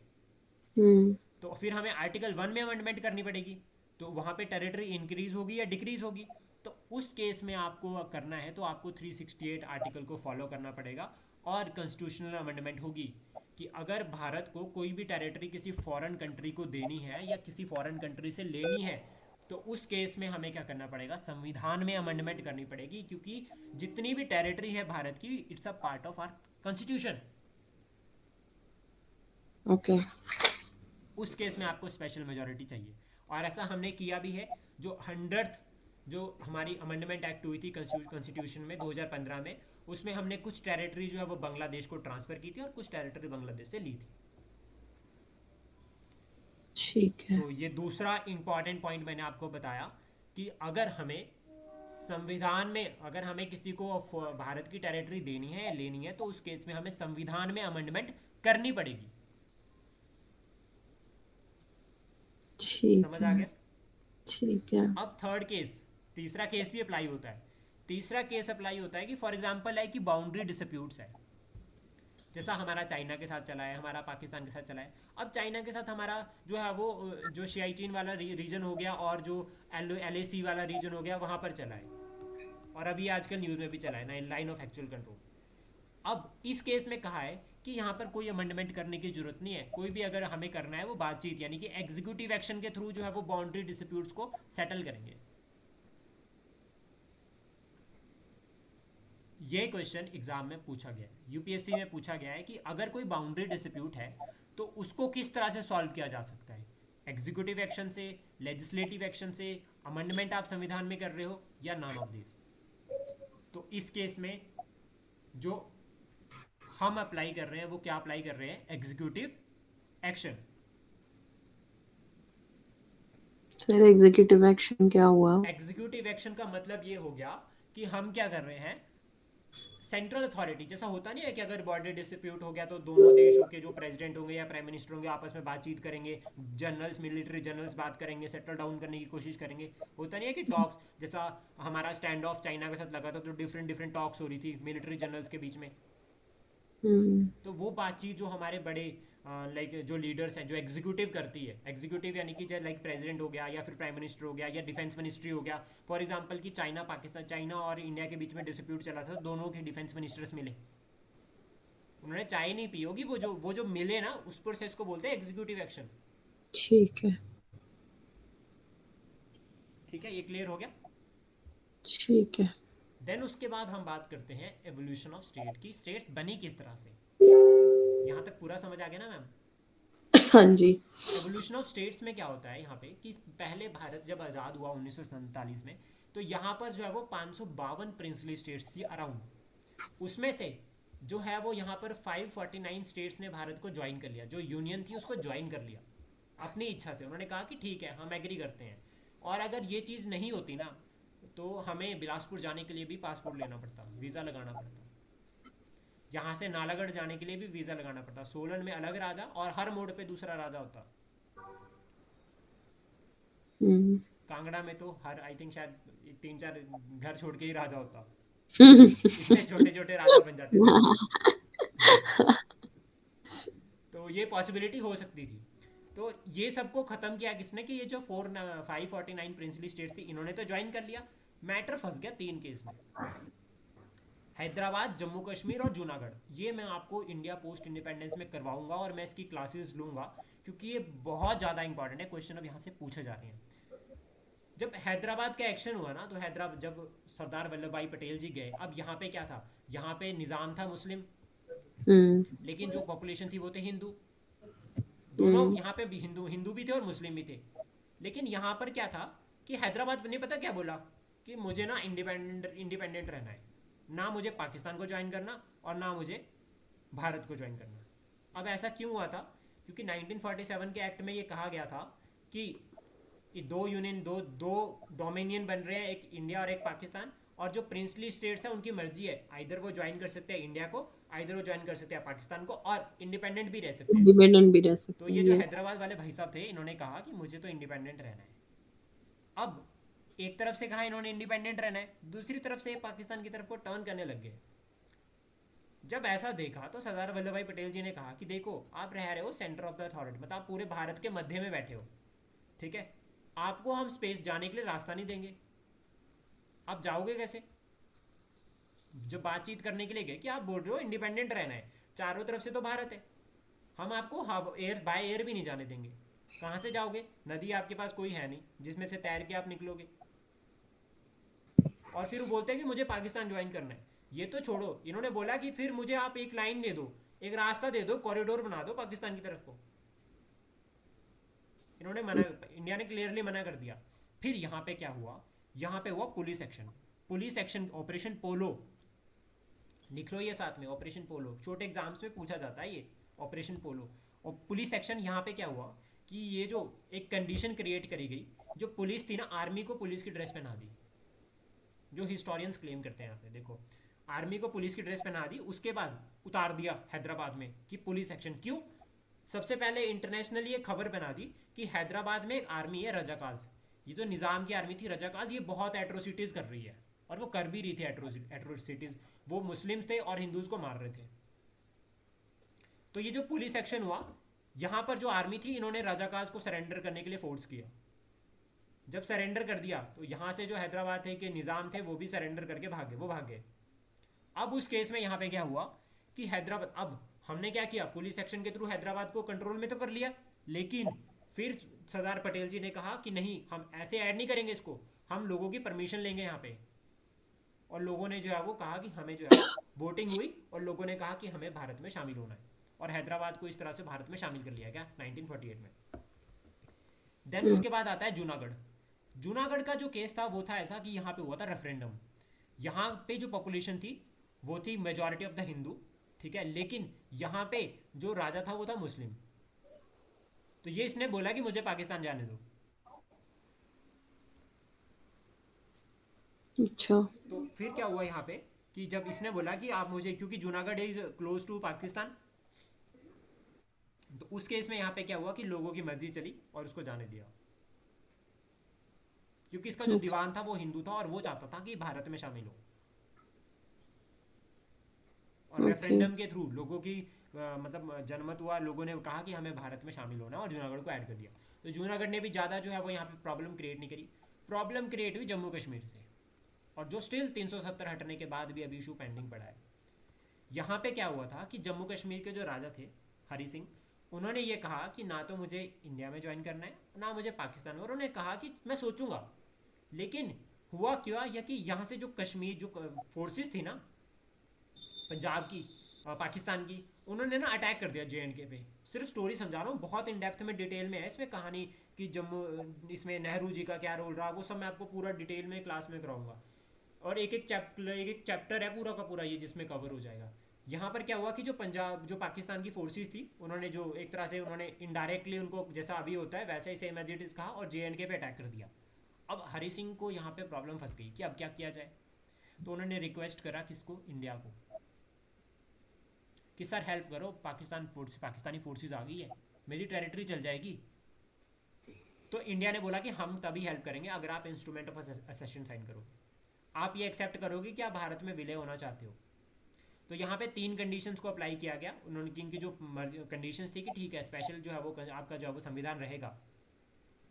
हम्म। तो फिर हमें आर्टिकल 1 में अमेंडमेंट करनी पड़ेगी, तो वहाँ पे टेरिटरी इंक्रीज होगी या डिक्रीज होगी। तो उस केस में आपको करना है तो आपको 368 आर्टिकल को फॉलो करना पड़ेगा, और कॉन्स्टिट्यूशनल अमेंडमेंट होगी कि अगर भारत को कोई भी टेरिटरी किसी फॉरेन कंट्री को देनी है या किसी फॉरेन कंट्री से लेनी है, तो उस केस में हमें क्या करना पड़ेगा, संविधान में अमेंडमेंट करनी पड़ेगी, क्योंकि जितनी भी टेरिटरी है भारत की, it's a part of our constitution. Okay. उस केस में आपको स्पेशल मेजोरिटी चाहिए, और ऐसा हमने किया भी है। जो 100th जो हमारी अमेंडमेंट एक्ट हुई थी कॉन्स्टिट्यूशन में 2015 में, उसमें हमने कुछ टेरिटरी जो है वो बांग्लादेश को ट्रांसफ़र की थी और कुछ टेरिटरी बांग्लादेश से ली थी। ठीक है। तो ये दूसरा इंपॉर्टेंट पॉइंट मैंने आपको बताया कि अगर हमें संविधान में अगर हमें किसी को भारत की टेरिटरी देनी है या लेनी है तो उस केस में हमें संविधान में अमेंडमेंट करनी पड़ेगी। ठीक समझ आ है। गया? ठीक है। अब थर्ड केस, तीसरा केस भी अप्लाई होता है। तीसरा केस अप्लाई होता है कि फॉर एग्जांपल है कि बाउंड्री डिस्प्यूट्स है, जैसा हमारा चाइना के साथ चला है, हमारा पाकिस्तान के साथ चला है। अब चाइना के साथ हमारा जो है वो जो शियाचीन वाला रीजन हो गया और जो LAC वाला रीजन हो गया वहाँ पर चला है, और अभी आजकल न्यूज़ में भी चला है ना, लाइन ऑफ एक्चुअल कंट्रोल। अब इस केस में कहा है कि यहाँ पर कोई अमेंडमेंट करने की जरूरत नहीं है, कोई भी अगर हमें करना है वो बातचीत यानी कि एग्जीक्यूटिव एक्शन के थ्रू जो है वो बाउंड्री डिस्प्यूट्स को सेटल करेंगे। ये क्वेश्चन एग्जाम में पूछा गया है, यूपीएससी में पूछा गया है कि अगर कोई बाउंड्री डिस्प्यूट है तो उसको किस तरह से सॉल्व किया जा सकता है, एग्जीक्यूटिव एक्शन से, लेजिस्लेटिव एक्शन से, अमेंडमेंट आप संविधान में कर रहे हो, या नॉन ऑफ दिस। तो इस केस में जो हम अप्लाई कर रहे हैं वो क्या अप्लाई कर रहे हैं, executive action. Sir executive action क्या हुआ? एग्जीक्यूटिव एक्शन का मतलब ये हो गया कि हम क्या कर रहे हैं, सेंट्रल अथॉरिटी जैसा होता नहीं है कि अगर बॉर्डर डिस्प्यूट हो गया तो दोनों देशों के जो प्रेसिडेंट होंगे या प्राइम मिनिस्टर होंगे आपस में बातचीत करेंगे, जनरल्स, मिलिट्री जनरल्स बात करेंगे, सेटल डाउन करने की कोशिश करेंगे। होता नहीं है कि टॉक्स, जैसा हमारा स्टैंड ऑफ चाइना के साथ लगा था तो डिफरेंट डिफरेंट टॉक्स हो रही थी मिलिट्री जनरल्स के बीच में। हम्म। तो वो बातचीत जो हमारे बड़े लाइक जो लीडर्स हैं जो एग्जीक्यूटिव करती है, एग्जीक्यूटिव यानी कि लाइक प्रेसिडेंट हो गया या फिर प्राइम मिनिस्टर हो गया या डिफेंस मिनिस्ट्री हो गया। फॉर एग्जांपल कि चाइना पाकिस्तान, चाइना और इंडिया के बीच में डिस्प्यूट चला था, दोनों के डिफेंस मिनिस्टर्स मिले, उन्होंने चाय नहीं पी होगी, वो जो मिले ना उस प्रोसेस को बोलते हैं एग्जीक्यूटिव एक्शन। ठीक है। ठीक है, ये क्लियर हो गया। ठीक है। देन उसके बाद हम बात करते हैं एवोल्यूशन ऑफ स्टेट की, स्टेट्स बनी किस तरह से। यहाँ तक पूरा समझ आ गया ना मैम? हाँ जी। एवोल्यूशन ऑफ स्टेट्स में क्या होता है यहाँ पे कि पहले भारत जब आज़ाद हुआ 1947 में, तो यहाँ पर जो है वो 552 प्रिंसली स्टेट्स थी अराउंड। उसमें से जो है वो यहाँ पर 549 स्टेट्स ने भारत को ज्वाइन कर लिया, जो यूनियन थी उसको ज्वाइन कर लिया अपनी इच्छा से। उन्होंने कहा कि ठीक है हम एग्री करते हैं, और अगर ये चीज़ नहीं होती ना तो हमें बिलासपुर जाने के लिए भी पासपोर्ट लेना पड़ता, वीज़ा लगाना पड़ता। यहाँ से नालागढ़ जाने के लिए भी वीज़ा लगाना पड़ता, सोलन में अलग राजा और हर मोड़ पे दूसरा राजा होता। हम्म। कांगड़ा में तो हर आई थिंक शायद 3-4 घर छोड़ के ही राजा होता, हम्म। इतने छोटे छोटे राजा बन जाते थे। तो ये पॉसिबिलिटी हो सकती थी। तो ये सबको ख़त्म किया किसने कि ये जो 549 प्रिंसली स्टेट्स थी इन्होंने तो ज्वाइन कर लिया। मैटर फंस गया 3 केस में, हैदराबाद, जम्मू कश्मीर और जूनागढ़। ये मैं आपको इंडिया पोस्ट इंडिपेंडेंस में करवाऊंगा और मैं इसकी क्लासेस लूंगा, क्योंकि ये बहुत ज़्यादा इंपॉर्टेंट है। क्वेश्चन अब यहाँ से पूछे जा रहे हैं। जब हैदराबाद का एक्शन हुआ ना, तो हैदराबाद जब सरदार वल्लभ भाई पटेल जी गए, अब यहाँ पे क्या था, यहाँ पे निज़ाम था मुस्लिम, हम्म। लेकिन जो पॉपुलेशन थी वो थे हिंदू। दोनों हम्म। यहाँ पे भी हिंदू हिंदू भी थे और मुस्लिम भी थे। लेकिन यहाँ पर क्या था कि हैदराबाद ने पता क्या बोला कि मुझे ना इंडिपेंडेंट इंडिपेंडेंट रहना है, ना मुझे पाकिस्तान को ज्वाइन करना और ना मुझे भारत को ज्वाइन करना। अब ऐसा क्यों हुआ था, क्योंकि 1947 के एक्ट में ये कहा गया था कि ये दो यूनियन, दो दो डोमिनियन बन रहे हैं, एक इंडिया और एक पाकिस्तान, और जो प्रिंसली स्टेट्स हैं उनकी मर्जी है, आइधर वो ज्वाइन कर सकते हैं इंडिया को, आइधर वो ज्वाइन कर सकते हैं पाकिस्तान को, और इंडिपेंडेंट भी रह सकते हैं। इंडिपेंडेंट भी रह तो सकते ये हैं, जो यस। हैदराबाद वाले भाई साहब थे इन्होंने कहा कि मुझे तो इंडिपेंडेंट रहना है। अब एक तरफ से कहा इन्होंने इंडिपेंडेंट रहना है, दूसरी तरफ से पाकिस्तान की तरफ को टर्न करने लग गए। जब ऐसा देखा तो सरदार वल्लभ भाई पटेल जी ने कहा कि देखो आप रह रहे हो सेंटर ऑफ द अथॉरिटी, मतलब आप पूरे भारत के मध्य में बैठे हो, ठीक है, आपको हम स्पेस जाने के लिए रास्ता नहीं देंगे। आप जाओगे कैसे? जब बातचीत करने के लिए गए कि आप बोल रहे हो इंडिपेंडेंट रहना है, चारों तरफ से तो भारत है, हम आपको हब एयर बाय एयर भी नहीं जाने देंगे, कहाँ से जाओगे? नदी आपके पास कोई है नहीं जिसमें से तैर के आप निकलोगे। और फिर वो बोलते हैं कि मुझे पाकिस्तान ज्वाइन करना है। ये तो छोड़ो, इन्होंने बोला कि फिर मुझे आप एक लाइन दे दो, एक रास्ता दे दो, कॉरिडोर बना दो पाकिस्तान की तरफ को। इन्होंने मना, इंडिया ने क्लियरली मना कर दिया। फिर यहाँ पे क्या हुआ, यहाँ पे हुआ police action. Police action, operation polo, लिख लो ये साथ में, ऑपरेशन पोलो छोटे एग्जाम्स में पूछा जाता है ये, ऑपरेशन पोलो। और पुलिस एक्शन यहाँ पे क्या हुआ कि ये जो एक कंडीशन क्रिएट करी गई, जो पुलिस थी ना, आर्मी को पुलिस की ड्रेस पहना दी। जो हिस्टोरियंस क्लेम करते हैं यहाँ पे। देखो, आर्मी को पुलिस की ड्रेस पहना दी, उसके बाद उतार दिया हैदराबाद में कि पुलिस एक्शन। क्यों? सबसे पहले इंटरनेशनली ये खबर बना दी कि हैदराबाद में एक आर्मी है रजाकाज, ये जो निज़ाम की आर्मी थी रजाकाज, ये बहुत एट्रोसिटीज़ कर रही है। और वो कर भी रही थी एट्रोसिटीज़, वो मुस्लिम्स थे और हिंदूज को मार रहे थे। तो ये जो पुलिस एक्शन हुआ, यहाँ पर जो आर्मी थी इन्होंने रजाकाज को सरेंडर करने के लिए फोर्स किया। जब सरेंडर कर दिया तो यहाँ से जो हैदराबाद थे के निज़ाम थे वो भी सरेंडर करके भागे, वो भागे। अब उस केस में यहाँ पे क्या हुआ कि हैदराबाद, अब हमने क्या किया, पुलिस एक्शन के थ्रू हैदराबाद को कंट्रोल में तो कर लिया, लेकिन फिर सरदार पटेल जी ने कहा कि नहीं, हम ऐसे ऐड नहीं करेंगे इसको, हम लोगों की परमिशन लेंगे यहाँ पे। और लोगों ने जो है वो कहा कि हमें जो है वो वोटिंग हुई और लोगों ने कहा कि हमें भारत में शामिल होना है, और हैदराबाद को इस तरह से भारत में शामिल कर लिया गया 1948 में। देन उसके बाद आता है जूनागढ़। जूनागढ़ का जो केस था वो था ऐसा कि यहाँ पे हुआ था रेफरेंडम। यहाँ पे जो पॉपुलेशन थी वो थी मेजॉरिटी ऑफ द हिंदू, ठीक है, लेकिन यहाँ पे जो राजा था वो था मुस्लिम। तो ये इसने बोला कि मुझे पाकिस्तान जाने दो। अच्छा। तो फिर क्या हुआ यहाँ पे कि जब इसने बोला कि आप मुझे, क्योंकि Junagadh is close to Pakistan, तो उस केस में यहाँ पे क्या हुआ कि लोगों की मर्जी चली और उसको जाने दिया, क्योंकि इसका जो ओके। दीवान था वो हिंदू था और वो चाहता था कि भारत में शामिल हो। और ओके। रेफरेंडम के थ्रू लोगों की मतलब जनमत हुआ, लोगों ने कहा कि हमें भारत में शामिल होना है, और जूनागढ़ को ऐड कर दिया। तो जूनागढ़ ने भी ज़्यादा जो है वो यहाँ पे प्रॉब्लम क्रिएट नहीं करी। प्रॉब्लम क्रिएट हुई जम्मू कश्मीर से, और जो स्टिल 370 हटने के बाद भी अभी इशू पेंडिंग पड़ा है। यहाँ पे क्या हुआ था कि जम्मू कश्मीर के जो राजा थे हरी सिंह, उन्होंने ये कहा कि ना तो मुझे इंडिया में ज्वाइन करना है ना मुझे पाकिस्तान में, और उन्होंने कहा कि मैं सोचूंगा। लेकिन हुआ क्या, या कि यहाँ से जो कश्मीर जो फोर्सेस थी ना पंजाब की, पाकिस्तान की, उन्होंने ना अटैक कर दिया JNK पे। सिर्फ स्टोरी समझा रहा हूँ, बहुत इन डेप्थ में डिटेल में है इसमें कहानी कि जम्मू, इसमें नेहरू जी का क्या रोल रहा, वो सब मैं आपको पूरा डिटेल में क्लास में कराऊंगा। और एक एक चैप्टर है पूरा का पूरा ये जिसमें कवर हो जाएगा। यहाँ पर क्या हुआ कि जो पंजाब, जो पाकिस्तान की फोर्सेस थी, उन्होंने जो एक तरह से उन्होंने इनडायरेक्टली उनको जैसा अभी होता है वैसे ही सेम एज इट इज़ कहा और JNK पे अटैक कर दिया। अब हरी सिंह को यहाँ पे प्रॉब्लम फंस गई कि अब क्या किया जाए। तो उन्होंने रिक्वेस्ट करा किसको, इंडिया को, कि सर हेल्प करो, पाकिस्तानी फोर्सेस आ गई है, मेरी टेरिटरी चल जाएगी। तो इंडिया ने बोला कि हम तभी हेल्प करेंगे अगर आप इंस्ट्रूमेंट ऑफ असेशन साइन करोगे, आप ये एक्सेप्ट करोगे कि आप भारत में विलय होना चाहते हो। तो यहाँ पे 3 कंडीशंस को अप्लाई किया गया उन्होंने, इनकी जो कंडीशंस थी कि ठीक है स्पेशल जो है वो आपका जो है वो संविधान रहेगा।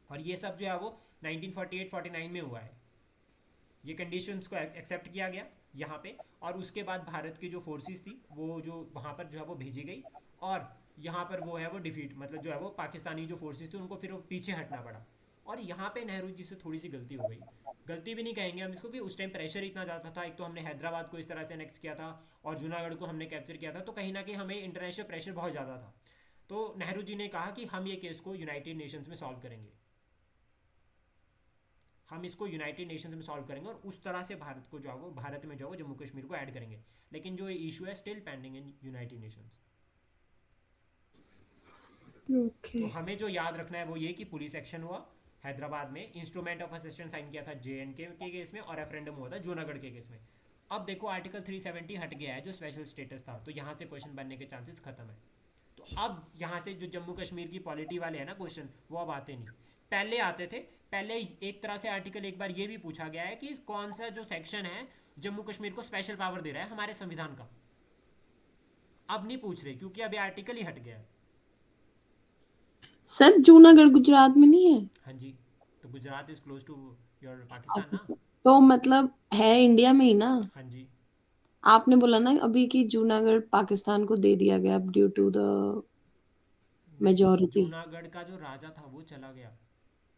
और ये सब जो है वो 1948-49 में हुआ है। ये कंडीशंस को एक्सेप्ट किया गया यहाँ पे, और उसके बाद भारत की जो फोर्सेस थी वो जो वहाँ पर जो है वो भेजी गई, और यहाँ पर वो है वो डिफीट, मतलब जो है वो पाकिस्तानी जो फोर्सेस थी उनको फिर वो पीछे हटना पड़ा। और यहाँ पे नेहरू जी से थोड़ी सी गलती हो गई, गलती भी नहीं कहेंगे हम इसको, कि उस टाइम प्रेशर इतना ज़्यादा था। एक तो हमने हैदराबाद को इस तरह से अनेक्स किया था और जूनागढ़ को हमने कैप्चर किया था, तो कहीं ना कहीं हमें इंटरनेशनल प्रेशर बहुत ज़्यादा था। तो नेहरू जी ने कहा कि हम ये केस को यूनाइटेड नेशंस में सॉल्व करेंगे, हम इसको यूनाइटेड नेशंस में सॉल्व करेंगे, और उस तरह से भारत को जो है वो, भारत में जो है वो जम्मू कश्मीर को ऐड करेंगे। लेकिन जो इशू है still pending in United Nations. Okay. तो हमें जो याद रखना है वो ये कि पुलिस एक्शन हुआ हैदराबाद में, इंस्ट्रूमेंट ऑफ असिस्टेंस साइन किया था JNK के केस में, और रेफरेंडम हुआ था जूनागढ़ के केस में। अब देखो आर्टिकल 370 हट गया है जो स्पेशल स्टेटस था, तो यहाँ से क्वेश्चन बनने के चांसेस खत्म है। तो अब यहाँ से जो जम्मू कश्मीर की पॉलिटी वाले हैं ना क्वेश्चन, वो अब आते नहीं, पहले आते थे। पहले एक तरह से आर्टिकल एक बार ये भी पूछा गया है कि कौन सा जो सेक्शन है जम्मू कश्मीर को स्पेशल पावर दे रहा है हमारे संविधान का। अब नहीं पूछ रहे क्योंकि अभी आर्टिकल ही हट गया है। सर जूनागढ़ गुजरात में नहीं है? हाँ जी, तो Gujarat is close to your Pakistan ना। अच्छा, तो मतलब है इंडिया में ही ना? हाँ जी। आपने बोला ना अभी कि जूनागढ़ पाकिस्तान को दे दिया गया ड्यू टू द नहीं, मेजोरिटी। जूनागढ़ का जो राजा था वो चला गया।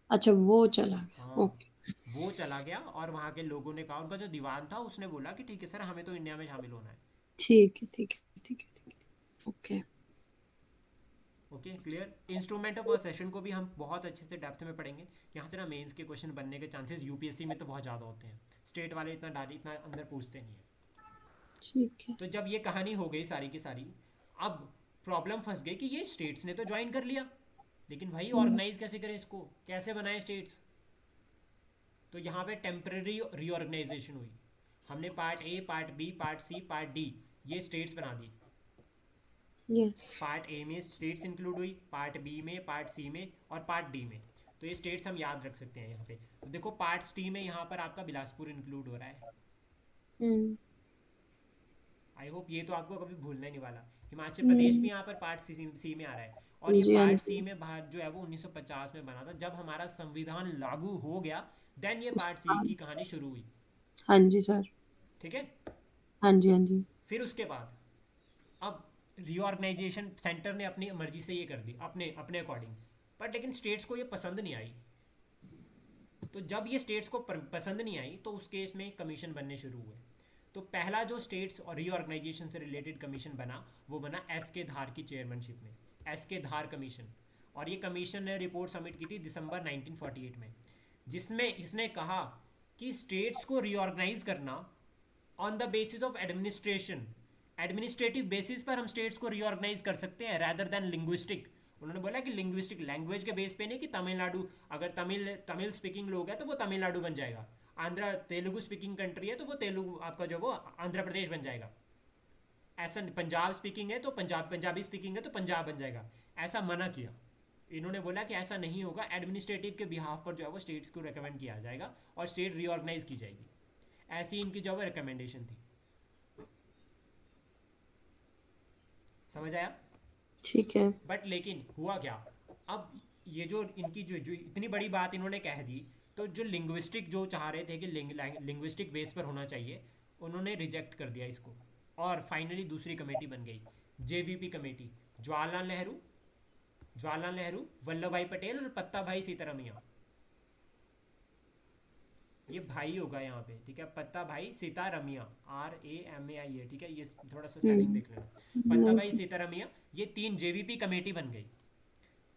अच्छा, वो चला गया। हाँ, ओके। वो चला गया, और वहाँ के लोगों ने कहा, उनका जो दीवान था उसने बोला कि ठीक है सर हमें तो इंडिया में शामिल होना है। ठीक है, ठीक है, ठीक है, ठीक है। Okay. Okay, clear. Instrument of session को भी हम बहुत अच्छे से डेप्थ में पढ़ेंगे। यहाँ से ना मेंस के क्वेश्चन बनने के चांसेस UPSC में तो बहुत ज़्यादा होते हैं, स्टेट वाले इतना डाली इतना अंदर पूछते नहीं है। ठीक है। तो जब ये कहानी हो गई सारी की सारी, अब प्रॉब्लम फंस गई कि ये स्टेट्स ने तो ज्वाइन कर लिया, लेकिन भाई हम्म। ऑर्गेनाइज कैसे करें इसको, कैसे बनाए स्टेट्स। तो यहाँ पे टेम्पररी रीऑर्गेनाइजेशन हुई। हमने part A, part B, part C, part D, ये स्टेट्स बना दी। यस। पार्ट ए में स्टेट्स इंक्लूड हुई, पार्ट बी में, पार्ट सी में और पार्ट डी में। तो ये स्टेट्स हम याद रख सकते हैं यहाँ पे। तो देखो पार्ट टी में यहाँ पर आपका बिलासपुर इंक्लूड हो रहा है। हम्म। आई होप ये तो आपको कभी भूलना ही नहीं वाला। हिमाचल प्रदेश भी हम्म। यहाँ पर पार्ट सी में आ रहा है। और ये जी हाँ पार्ट सी जी। में भारत जो है वो 1950 में बना था, जब हमारा संविधान लागू हो गया। देन ये उस पार्ट सी की कहानी शुरू हुई। हाँ जी सर। ठीक है। हाँ जी हाँ जी। फिर उसके बाद अब रीऑर्गेनाइजेशन सेंटर ने अपनी मर्जी से ये कर दी, अपने अपने अकॉर्डिंग। बट लेकिन स्टेट्स को ये पसंद नहीं आई। तो जब ये स्टेट्स को पसंद नहीं आई तो उस केस में कमीशन बनने शुरू हुए। तो पहला जो स्टेट्स और रीऑर्गेनाइजेशन से रिलेटेड कमीशन बना, वो बना एस के धार की चेयरमैनशिप में, एस के धार कमीशन। और ये कमीशन ने रिपोर्ट सबमिट की थी दिसंबर 1948 में, जिसमें इसने कहा कि स्टेट्स को रीऑर्गेनाइज करना on the basis of administration, administrative basis पर हम स्टेट्स को रीऑर्गेनाइज कर सकते हैं, रैदर देन लिंग्विस्टिक। उन्होंने बोला कि लिंग्विस्टिक लैंग्वेज के बेस पे नहीं, कि तमिलनाडु अगर तमिल तमिल स्पीकिंग लोग हैं तो वो तमिलनाडु बन जाएगा, आंध्र तेलुगु स्पीकिंग कंट्री है तो वो तेलुगु आपका जो वो आंध्र प्रदेश बन जाएगा। ऐसा पंजाब स्पीकिंग है तो पंजाबी स्पीकिंग है तो पंजाब बन जाएगा। ऐसा मना किया। इन्होंने बोला कि ऐसा नहीं होगा, एडमिनिस्ट्रेटिव के बिहाफ पर जो है वो स्टेट्स को रिकमेंड किया जाएगा और स्टेट रीऑर्गेनाइज की जाएगी। ऐसी इनकी जो है वो रिकमेंडेशन थी। समझ आया? ठीक है। बट लेकिन हुआ क्या? अब ये जो इनकी जो जो इतनी बड़ी बात इन्होंने कह दी, तो जो लिंग्विस्टिक जो चाह रहे थे कि लिंग्विस्टिक बेस पर होना चाहिए, उन्होंने रिजेक्ट कर दिया इसको। और फाइनली दूसरी कमेटी बन गई, जेवीपी कमेटी। जवाहरलाल नेहरू, वल्लभ भाई पटेल और पत्ता भाई सीतारमैया। ये भाई होगा यहाँ पे, ठीक है, पत्ता भाई सीतारमैया, RAMAI है, ठीक है, ये थोड़ा सा स्पेलिंग देख लेना। पत्ता भाई ओके। सीतारमैया, ये तीन जेवीपी कमेटी बन गई।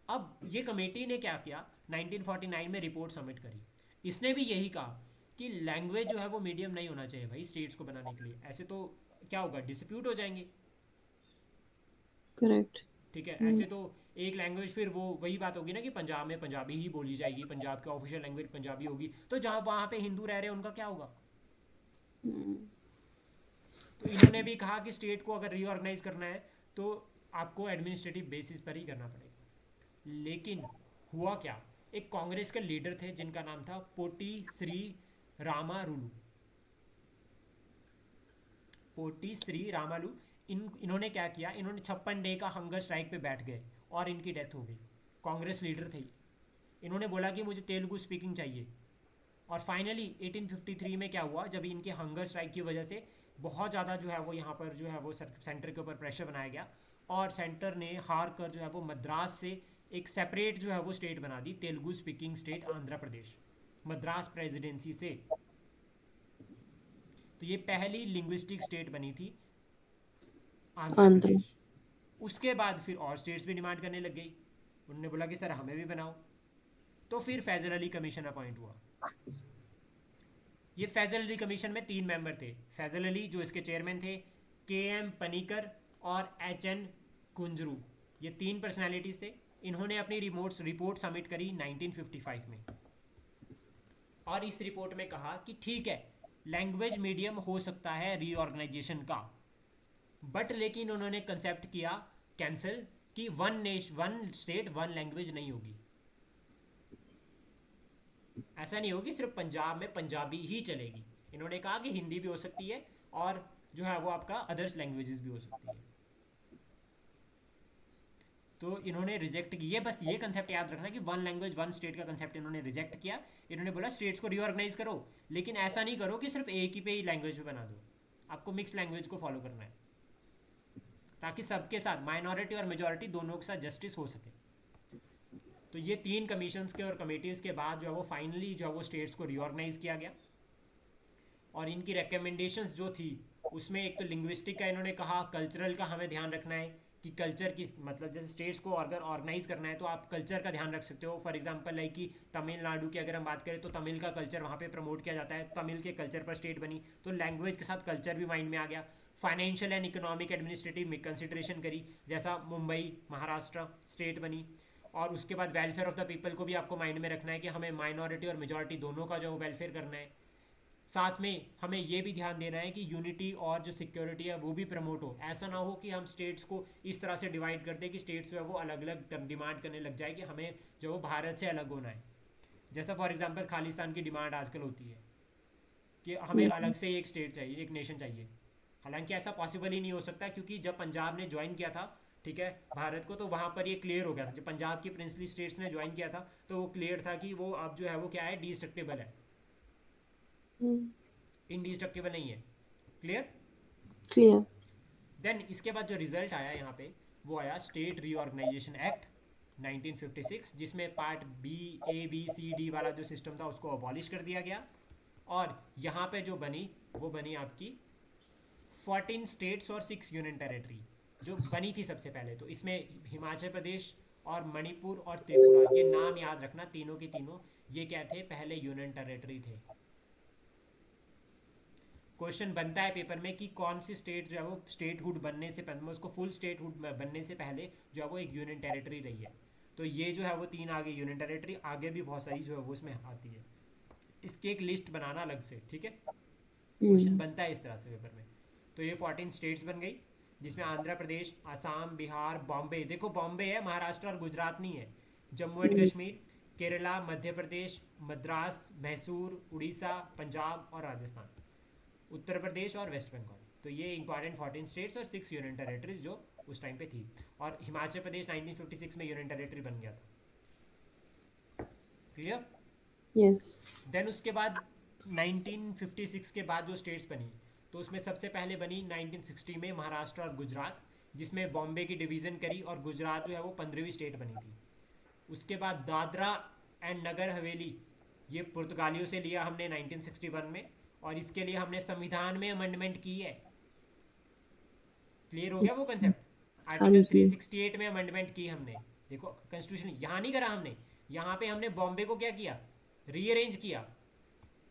अब ये कमेटी ने क्या किया, 1949 में रिपोर्ट सबमिट करी। इसने भी यही कहा कि लैंग्वेज जो है वो मीडियम नहीं होना चाहिए भाई स्टेट्स को बनाने के लिए, ऐसे तो क्या होगा, डिस्प्यूट हो जाएंगे। करेक्ट। ठीक है, ऐसे तो एक लैंग्वेज, फिर वो वही बात होगी ना कि पंजाब में पंजाबी ही बोली जाएगी, पंजाब की ऑफिशियल लैंग्वेज पंजाबी होगी, तो जहाँ वहाँ पे हिंदू रह रहे हैं उनका क्या होगा। तो इन्होंने भी कहा कि स्टेट को अगर रीऑर्गेनाइज करना है तो आपको एडमिनिस्ट्रेटिव बेसिस पर ही करना पड़ेगा। लेकिन हुआ क्या, एक कांग्रेस के लीडर थे जिनका नाम था पोटी श्री रामालुलु। पोटी श्री रामालू, इन्होंने क्या किया, इन्होंने 56 डे का हंगर स्ट्राइक पे बैठ गए और इनकी डेथ हो गई। कांग्रेस लीडर थे। इन्होंने बोला कि मुझे तेलुगु स्पीकिंग चाहिए। और फाइनली 1853 में क्या हुआ, जब इनके हंगर स्ट्राइक की वजह से बहुत ज़्यादा जो है वो यहाँ पर जो है वो सेंटर के ऊपर प्रेशर बनाया गया, और सेंटर ने हार कर जो है वो मद्रास से एक सेपरेट जो है वो स्टेट बना दी, Telugu speaking state Andhra Pradesh, Madras presidency से। तो ये पहली लिंग्विस्टिक स्टेट बनी थी आंध्र आंध्र। प्रदेश। उसके बाद फिर और स्टेट्स भी डिमांड करने लग गई। उन्होंने बोला कि सर हमें भी बनाओ। तो फिर फैजल अली कमीशन अपॉइंट हुआ। ये फैजल अली कमीशन में 3 मेंबर थे। फैजल अली जो इसके चेयरमैन थे, KM पनीकर और HN कुंजरू, ये 3 पर्सनैलिटीज थे। इन्होंने अपनी रिपोर्ट सबमिट करी 1955 में, और इस रिपोर्ट में कहा कि ठीक है, लैंग्वेज मीडियम हो सकता है रीऑर्गेनाइजेशन का, बट लेकिन उन्होंने कंसेप्ट किया कैंसिल कि वन स्टेट वन लैंग्वेज नहीं होगी। ऐसा नहीं होगी सिर्फ पंजाब में पंजाबी ही चलेगी। इन्होंने कहा कि हिंदी भी हो सकती है और जो है वो आपका अदर्स लैंग्वेजेस भी हो सकती है। तो इन्होंने रिजेक्ट किया, बस ये कंसेप्ट याद रखना कि वन लैंग्वेज वन स्टेट का कंसेप्ट इन्होंने रिजेक्ट किया। इन्होंने बोला स्टेट्स को रीऑर्गेनाइज करो, लेकिन ऐसा नहीं करो कि सिर्फ एक ही पे ही लैंग्वेज पे बना दो, आपको मिक्स लैंग्वेज को फॉलो करना है, ताकि सबके साथ माइनॉरिटी और मेजॉरिटी दोनों के साथ जस्टिस हो सके। तो ये 3 कमीशंस के और कमेटीज़ के बाद जो है वो फाइनली जो है वो स्टेट्स को रीऑर्गेनाइज किया गया। और इनकी रिकमेंडेशंस जो थी उसमें एक तो लिंग्विस्टिक का इन्होंने कहा, कल्चरल का हमें ध्यान रखना है कि कल्चर की, मतलब जैसे स्टेट्स को अगर ऑर्गेनाइज करना है तो आप कल्चर का ध्यान रख सकते हो। फॉर एग्जांपल लाइक कि तमिलनाडु की अगर हम बात करें तो तमिल का कल्चर वहाँ पे प्रमोट किया जाता है, तमिल के कल्चर पर स्टेट बनी, तो लैंग्वेज के साथ कल्चर भी माइंड में आ गया। फाइनेंशियल एंड इकोनॉमिक एडमिनिस्ट्रेटिव में कंसिडरेशन करी, जैसा मुंबई महाराष्ट्र स्टेट बनी। और उसके बाद वेलफेयर ऑफ द पीपल को भी आपको माइंड में रखना है कि हमें माइनॉरिटी और मेजॉरिटी दोनों का जो वेलफेयर करना है। साथ में हमें ये भी ध्यान देना है कि यूनिटी और जो सिक्योरिटी है वो भी प्रमोट हो। ऐसा ना हो कि हम स्टेट्स को इस तरह से डिवाइड कर दें कि स्टेट्स जो है वो अलग अलग डिमांड करने लग जाए कि हमें जो वो भारत से अलग होना है। जैसा फॉर एग्जांपल खालिस्तान की डिमांड आजकल होती है कि हमें अलग हम्म। से एक स्टेट चाहिए, एक नेशन चाहिए। हालांकि ऐसा पॉसिबल ही नहीं हो सकता, क्योंकि जब पंजाब ने ज्वाइन किया था, ठीक है, भारत को, तो वहाँ पर ये क्लियर हो गया था। जब पंजाब की प्रिंसली स्टेट्स ने ज्वाइन किया था तो वो क्लियर था कि वो अब जो है वो क्या है, डिस्ट्रक्टेबल है, इनडिस्ट्रक्टेबल नहीं है। क्लियर। क्लियर। देन इसके बाद जो रिजल्ट आया यहाँ पे, वो आया स्टेट रीऑर्गेनाइजेशन एक्ट 1956, जिसमें part B, A B C D वाला जो सिस्टम था उसको अबॉलिश कर दिया गया। और यहाँ पे जो बनी, वो बनी आपकी 14 स्टेट्स और 6 यूनियन टेरेटरी जो बनी थी सबसे पहले। तो इसमें हिमाचल प्रदेश और मणिपुर और त्रिपुरा, ये नाम याद रखना, तीनों के तीनों ये क्या थे, पहले यूनियन टेरेटरी थे। क्वेश्चन बनता है पेपर में कि कौन सी स्टेट जो है वो स्टेटहुड बनने से पहले, उसको फुल स्टेटहुड बनने से पहले जो है वो एक यूनियन टेरिटरी रही है। तो ये जो है वो तीन आगे यूनियन टेरिटरी, आगे भी बहुत सारी जो है वो इसमें आती है। इसकी एक लिस्ट बनाना अलग से, ठीक है। क्वेश्चन हम्म। बनता है इस तरह से पेपर में। तो ये 14 स्टेट्स बन गई, जिसमें आंध्र प्रदेश, आसाम, बिहार, बॉम्बे, देखो बॉम्बे है, महाराष्ट्र और गुजरात नहीं है। जम्मू एंड हम्म। कश्मीर, केरला, मध्य प्रदेश, मद्रास, मैसूर, उड़ीसा, पंजाब और राजस्थान, उत्तर प्रदेश और वेस्ट बंगाल। तो ये इंपॉर्टेंट 14 स्टेट्स और 6 यूनियन टेरेटरीज जो उस टाइम पे थी। और हिमाचल प्रदेश 1956 में यूनियन टेरेटरी बन गया था। क्लियर। यस। देन उसके बाद 1956 के बाद जो स्टेट्स बनी, तो उसमें सबसे पहले बनी 1960 में महाराष्ट्र और गुजरात, जिसमें बॉम्बे की डिवीज़न करी, और गुजरात जो है वो 15वीं स्टेट बनी थी। उसके बाद दादरा एंड नगर हवेली, ये पुर्तगालियों से लिया हमने 1961 में, और इसके लिए हमने संविधान में अमेंडमेंट की है। क्लियर हो गया वो कंसेप्ट। हाँ आर्टिकल जी। 368 में अमेंडमेंट की हमने। देखो कॉन्स्टिट्यूशन यहाँ नहीं करा हमने, यहाँ पे हमने बॉम्बे को क्या किया, रीअरेंज किया,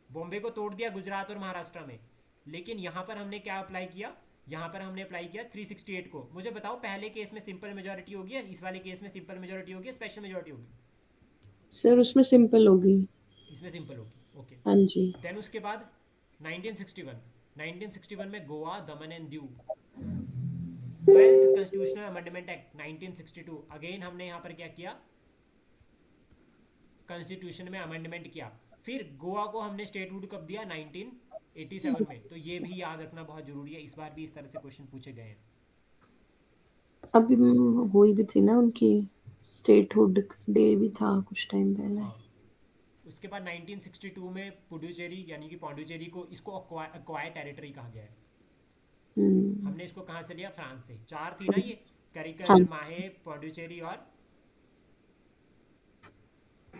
बॉम्बे को तोड़ दिया गुजरात और महाराष्ट्र में। लेकिन यहाँ पर हमने क्या अप्लाई किया, यहाँ पर हमने अप्लाई किया 368 को। मुझे बताओ, पहले केस में सिंपल मेजोरिटी होगी, इस वाले केस में सिंपल मेजोरिटी होगी, स्पेशल मेजोरिटी होगी? सर उसमें सिंपल होगी। इसमें सिंपल होगी, ओके। हाँ जी। देन उसके बाद 1961, 1961 में गोवा, दमन and Diu, 12th constitutional amendment act 1962। Again हमने यहाँ पर क्या किया, कॉन्स्टिट्यूशन में अमेंडमेंट किया। फिर गोवा को हमने स्टेटहुड कब दिया, 1987 में। तो ये भी याद रखना बहुत जरूरी है, इस बार भी इस तरह से क्वेश्चन पूछे गए हैं। अभी हुई भी थी ना उनकी स्टेटहुड डे भी था कुछ टाइम पहले। हाँ। उसके बाद 1962 में पुडुचेरी यानी कि पौंडुचेरी को, इसको अक्वायर टेरिटरी कहा गया है। हम्म। हमने इसको कहाँ से लिया, फ्रांस से। चार थी ना ये, हाँ करिकल, जी। माहे, पौंडुचेरी और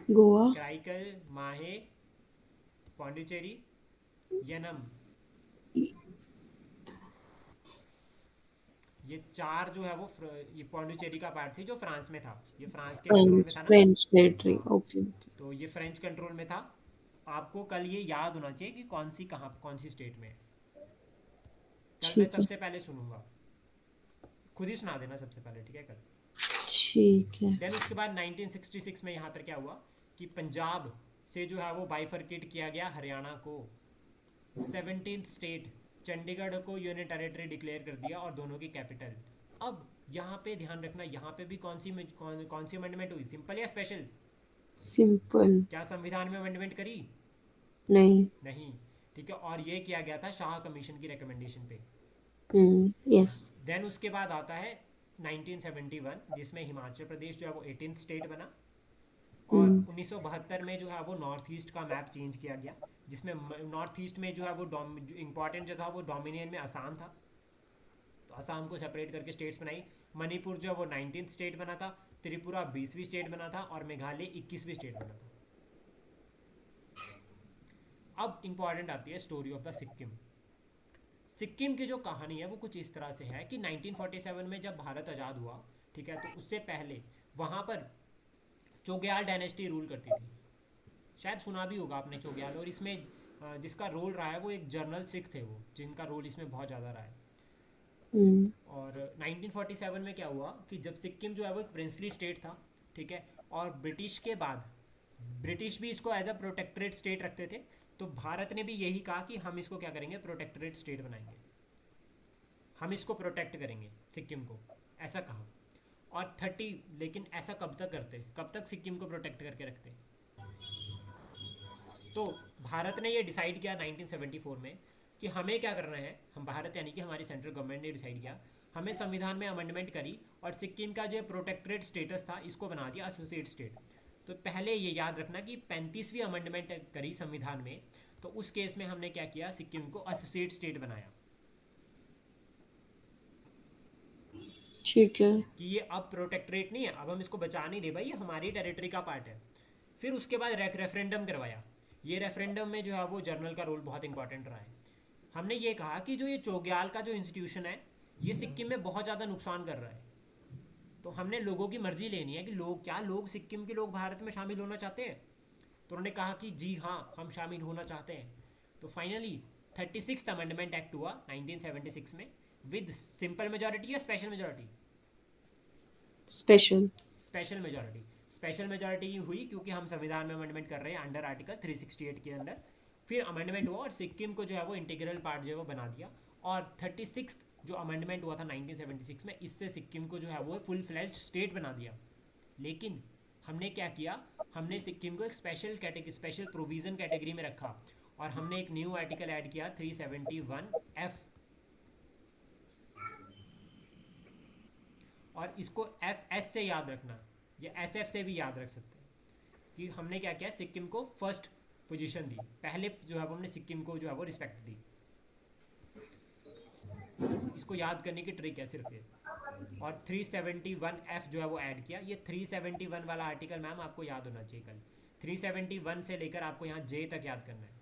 गोवा। कराइकल, माहे, पौंडुचेरी, यनम, ये चार जो है वो ये पौंडुचेरी का पार्ट थी जो फ्रांस में था, ये फ्रांस के कंट्रोल में फ्रेंच था ना। फ्रेंच टेरिटरी, हाँ। Okay okay. तो ये फ्रेंच कंट्रोल में था। आपको कल ये याद होना चाहिए कि कौन सी कहाँ, कौन सी स्टेट में है। कल मैं ठीक है। सबसे पहले सुनूंगा, खुद ही सुना देना सबसे पहले, ठीक है कल। ठीक है। देन उसके बाद 1966 में यहाँ पर क्या हुआ कि पंजाब से जो है वो बाइफरकेट किया गया हरियाणा को। 17th स्टेट, चंडीगढ़ को यूनियन टेरिटरी डिक्लेयर कर दिया और दोनों की कैपिटल। अब यहाँ पे ध्यान रखना, यहाँ पे भी कौन सी अमेंडमेंट हुई, सिंपल या स्पेशल? सिंपल। क्या संविधान में अमेंडमेंट करी? नहीं। नहीं। ठीक है, और ये किया गया था शाह कमीशन की रिकमेंडेशन पे। यस। देन उसके बाद आता है 1971, जिसमें हिमाचल प्रदेश जो है वो 18th स्टेट बना। और हम्म। 1972 में जो है वो नॉर्थ ईस्ट का मैप चेंज किया गया, जिसमें नॉर्थ ईस्ट में जो है वो इंपॉर्टेंट जो था वो डोमिनियन में असम था, तो असम को सेपरेट करके स्टेट्स बनाई। मणिपुर जो है वो 19th स्टेट बना था, त्रिपुरा 20वीं स्टेट बना था, और मेघालय 21वीं स्टेट बना था। अब इंपॉर्टेंट आती है story of the Sikkim. Sikkim की जो कहानी है वो कुछ इस तरह से है कि 1947 में जब भारत आज़ाद हुआ, ठीक है, तो उससे पहले वहाँ पर चोग्याल डायनेस्टी रूल करती थी। शायद सुना भी होगा आपने चोग्याल। और इसमें जिसका रोल रहा है वो एक जर्नल सिख थे, वो जिनका रोल इसमें बहुत ज़्यादा रहा है। हम्म। और 1947 में क्या हुआ कि जब सिक्किम जो है वो एक प्रिंसली स्टेट था, ठीक है। और ब्रिटिश के बाद, ब्रिटिश भी इसको एज अ प्रोटेक्टरेट स्टेट रखते थे, तो भारत ने भी यही कहा कि हम इसको क्या करेंगे, प्रोटेक्टरेट स्टेट बनाएंगे, हम इसको प्रोटेक्ट करेंगे सिक्किम को, ऐसा कहा। और 30, लेकिन ऐसा कब तक करते, कब तक सिक्किम को प्रोटेक्ट करके रखते। तो भारत ने ये डिसाइड किया 1974 में कि हमें क्या करना है, हम भारत यानी कि हमारी सेंट्रल गवर्नमेंट ने डिसाइड किया, हमें संविधान में अमेंडमेंट करी और सिक्किम का जो प्रोटेक्टरेट स्टेटस था इसको बना दिया एसोसिएट स्टेट। तो पहले ये याद रखना कि 35वीं अमेंडमेंट करी संविधान में, तो उस केस में हमने क्या किया, सिक्किम को एसोसिएट स्टेट बनाया ठीक है। कि ये अब प्रोटेक्टरेट नहीं है, अब हम इसको बचा नहीं रहे भाई, ये हमारी टेरिटरी का पार्ट है। फिर उसके बाद रेफरेंडम करवाया। ये रेफरेंडम में जो है वो जर्नल का रोल बहुत इंपॉर्टेंट रहा है। हमने ये कहा कि जो ये चोग्याल का जो इंस्टीट्यूशन है, ये सिक्किम में बहुत ज़्यादा नुकसान कर रहा है। तो हमने लोगों की मर्जी लेनी है कि लोग, क्या लोग, सिक्किम के लोग भारत में शामिल होना चाहते हैं। तो उन्होंने कहा कि जी हाँ, हम शामिल होना चाहते हैं। तो फाइनली 36th अमेंडमेंट एक्ट हुआ 1976 में, विद सिंपल मेजोरिटी या special majority, special. Special majority. Special majority हुई क्योंकि हम संविधान में अमेंडमेंट कर रहे हैं अंडर आर्टिकल 368 के अंदर। फिर अमेंडमेंट हुआ और सिक्किम को जो है वो इंटीग्रल पार्ट जो है वो बना दिया। और 36th जो अमेंडमेंट हुआ था 1976 में, इससे सिक्किम को जो है वो फुल फ्लैश्ड स्टेट बना दिया। लेकिन हमने क्या किया, हमने सिक्किम को एक special category, special provision category में रखा, और हमने एक न्यू आर्टिकल ऐड किया 371F। और इसको FS से याद रखना, या SF से भी याद रख सकते हैं, कि हमने क्या किया, सिक्किम को फर्स्ट पोजीशन दी, पहले जो है वो हमने सिक्किम को जो है वो रिस्पेक्ट दी। इसको याद करने की ट्रिक है सिर्फ ये। और 371F जो है वो ऐड किया। ये 371 वाला आर्टिकल मैम आपको याद होना चाहिए कल। 371 से लेकर आपको यहाँ J तक याद करना है,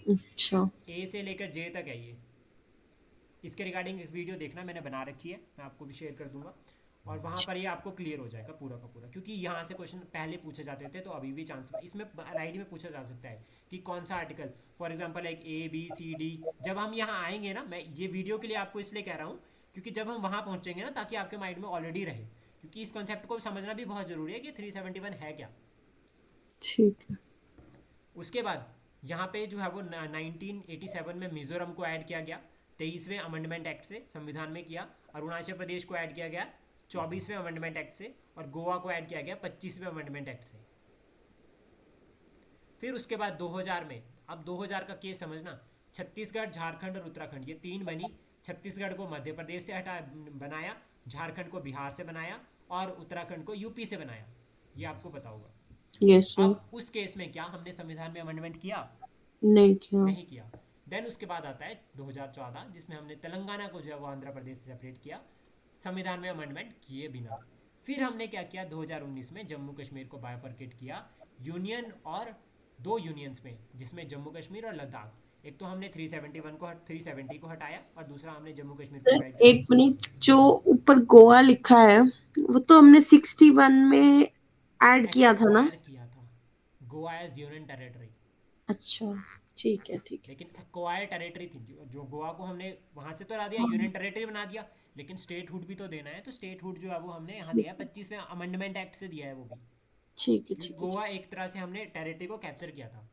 अच्छा। A से लेकर J तक है ये। इसके रिगार्डिंग एक वीडियो देखना, मैंने बना रखी है, मैं आपको भी शेयर कर दूंगा। और वहाँ पर ये आपको क्लियर हो जाएगा पूरा का पूरा, क्योंकि यहाँ से क्वेश्चन पहले पूछे जाते थे, तो अभी भी चांस इसमें राइट में पूछा जा सकता है कि कौन सा आर्टिकल, फॉर एग्जांपल एक A B C D। जब हम यहाँ आएंगे ना, मैं ये वीडियो के लिए आपको इसलिए कह रहा हूँ क्योंकि जब हम वहाँ पहुँचेंगे ना, ताकि आपके माइंड में ऑलरेडी रहे, क्योंकि इस कॉन्सेप्ट को समझना भी बहुत ज़रूरी है कि 371 है क्या। ठीक है। उसके बाद यहाँ पे जो है वो 1987 में मिजोरम को ऐड किया गया, 23वें अमेंडमेंट एक्ट से संविधान में किया। अरुणाचल प्रदेश को ऐड किया गया 24वें अमेंडमेंट एक्ट से, और गोवा को ऐड किया गया 25वें अमेंडमेंट एक्ट से। फिर उसके बाद 2000 में, अब 2000 का केस समझना, छत्तीसगढ़, झारखंड और उत्तराखंड ये तीन बनी। छत्तीसगढ़ को मध्य प्रदेश से हटा बनाया, झारखंड को बिहार से बनाया, और उत्तराखंड को यूपी से बनाया। ये आपको पता होगा। Yes sir. अब उस केस में क्या हमने संविधान में अमेंडमेंट किया? नहीं क्या। नहीं किया। देन उसके बाद आता है 2014, जिसमें हमने तेलंगाना को जो है वो आंध्र प्रदेश से सेपरेट किया, संविधान में अमेंडमेंट किए बिना। फिर हमने क्या किया, 2019 में जम्मू कश्मीर को बायफर्केट किया यूनियन और दो यूनियंस में, जिसमें जम्मू कश्मीर और लद्दाख। एक तो हमने 371 को 370 को हटाया, और दूसरा हमने जम्मू कश्मीर को सर डिवाइड कर एक दिया। मिनट, जो ऊपर गोवा लिखा है वो तो हमने 61 में ऐड किया था ना। एक्वायर किया था गोवा एज यूनियन टेरेटरी, अच्छा। ठीक है ठीक है। लेकिन एक्वायर टेरिटरी थी, जो गोवा को हमने वहां से तो ला दिया, यूनियन टेरिटरी बना दिया, लेकिन स्टेट हुड भी तो देना है। तो स्टेट हुड जो है वो हमने यहाँ दिया ठीक है, है 25वें अमेंडमेंट एक्ट से दिया है वो भी, ठीक है क्योंकि ठीक है। गोवा एक तरह से हमने टेरिटरी को कैप्चर किया था,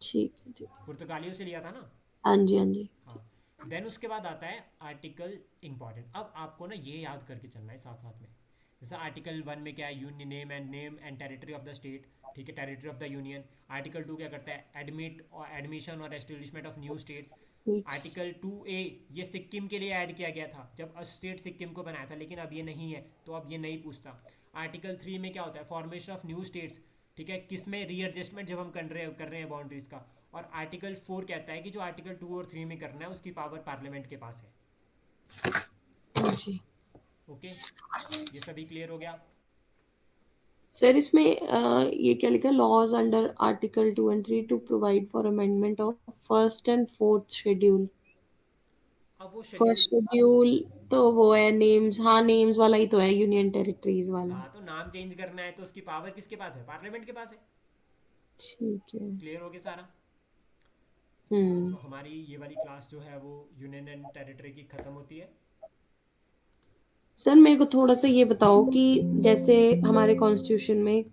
ठीक है ठीक है। पुर्तगालियों से लिया था ना। हाँ जी हाँ जी। हाँ। देन उसके बाद आता है आर्टिकल इंपॉर्टेंट। अब आपको ना ये याद करके चलना है साथ साथ में। जैसा आर्टिकल 1 में क्या है, union name and territory of the state, ठीक है, territory of the union. Article 2 क्या करता है, एडमिशन और establishment of new states. It's. Article 2A ये सिक्किम के लिए ऐड किया गया था जब एसोसिएट सिक्किम को बनाया था, लेकिन अब ये नहीं है, तो अब ये नहीं पूछता। आर्टिकल 3 में क्या होता है, फॉर्मेशन ऑफ न्यू स्टेट्स, ठीक है, किसमें रीएडजस्टमेंट जब हम कर रहे हैं बाउंड्रीज का। और आर्टिकल 4 कहता है कि जो आर्टिकल 2 और 3 में करना है उसकी पावर पार्लियामेंट के पास है। जी। ओके, ये सभी क्लियर हो गया। सर इसमें ये क्या लिखा है, laws under article 2 and 3 to provide for amendment of first and fourth schedule. अब वो फर्स्ट शेड्यूल, शेड्यूल तो वो है नेम्स, हाँ नेम्स वाला ही तो है, यूनियन टेरिटरीज वाला। हाँ, तो नाम चेंज करना है तो उसकी पावर किसके पास है, पार्लियामेंट के पास है। ठीक है। क्लियर हो गया सारा। हम्म। तो हमारी ये वाली क्लास जो है वो यूनियन एंड टेरिटरी की ख़त्म होती है। सर मेरे को थोड़ा सा ये बताओ कि जैसे हमारे कॉन्स्टिट्यूशन में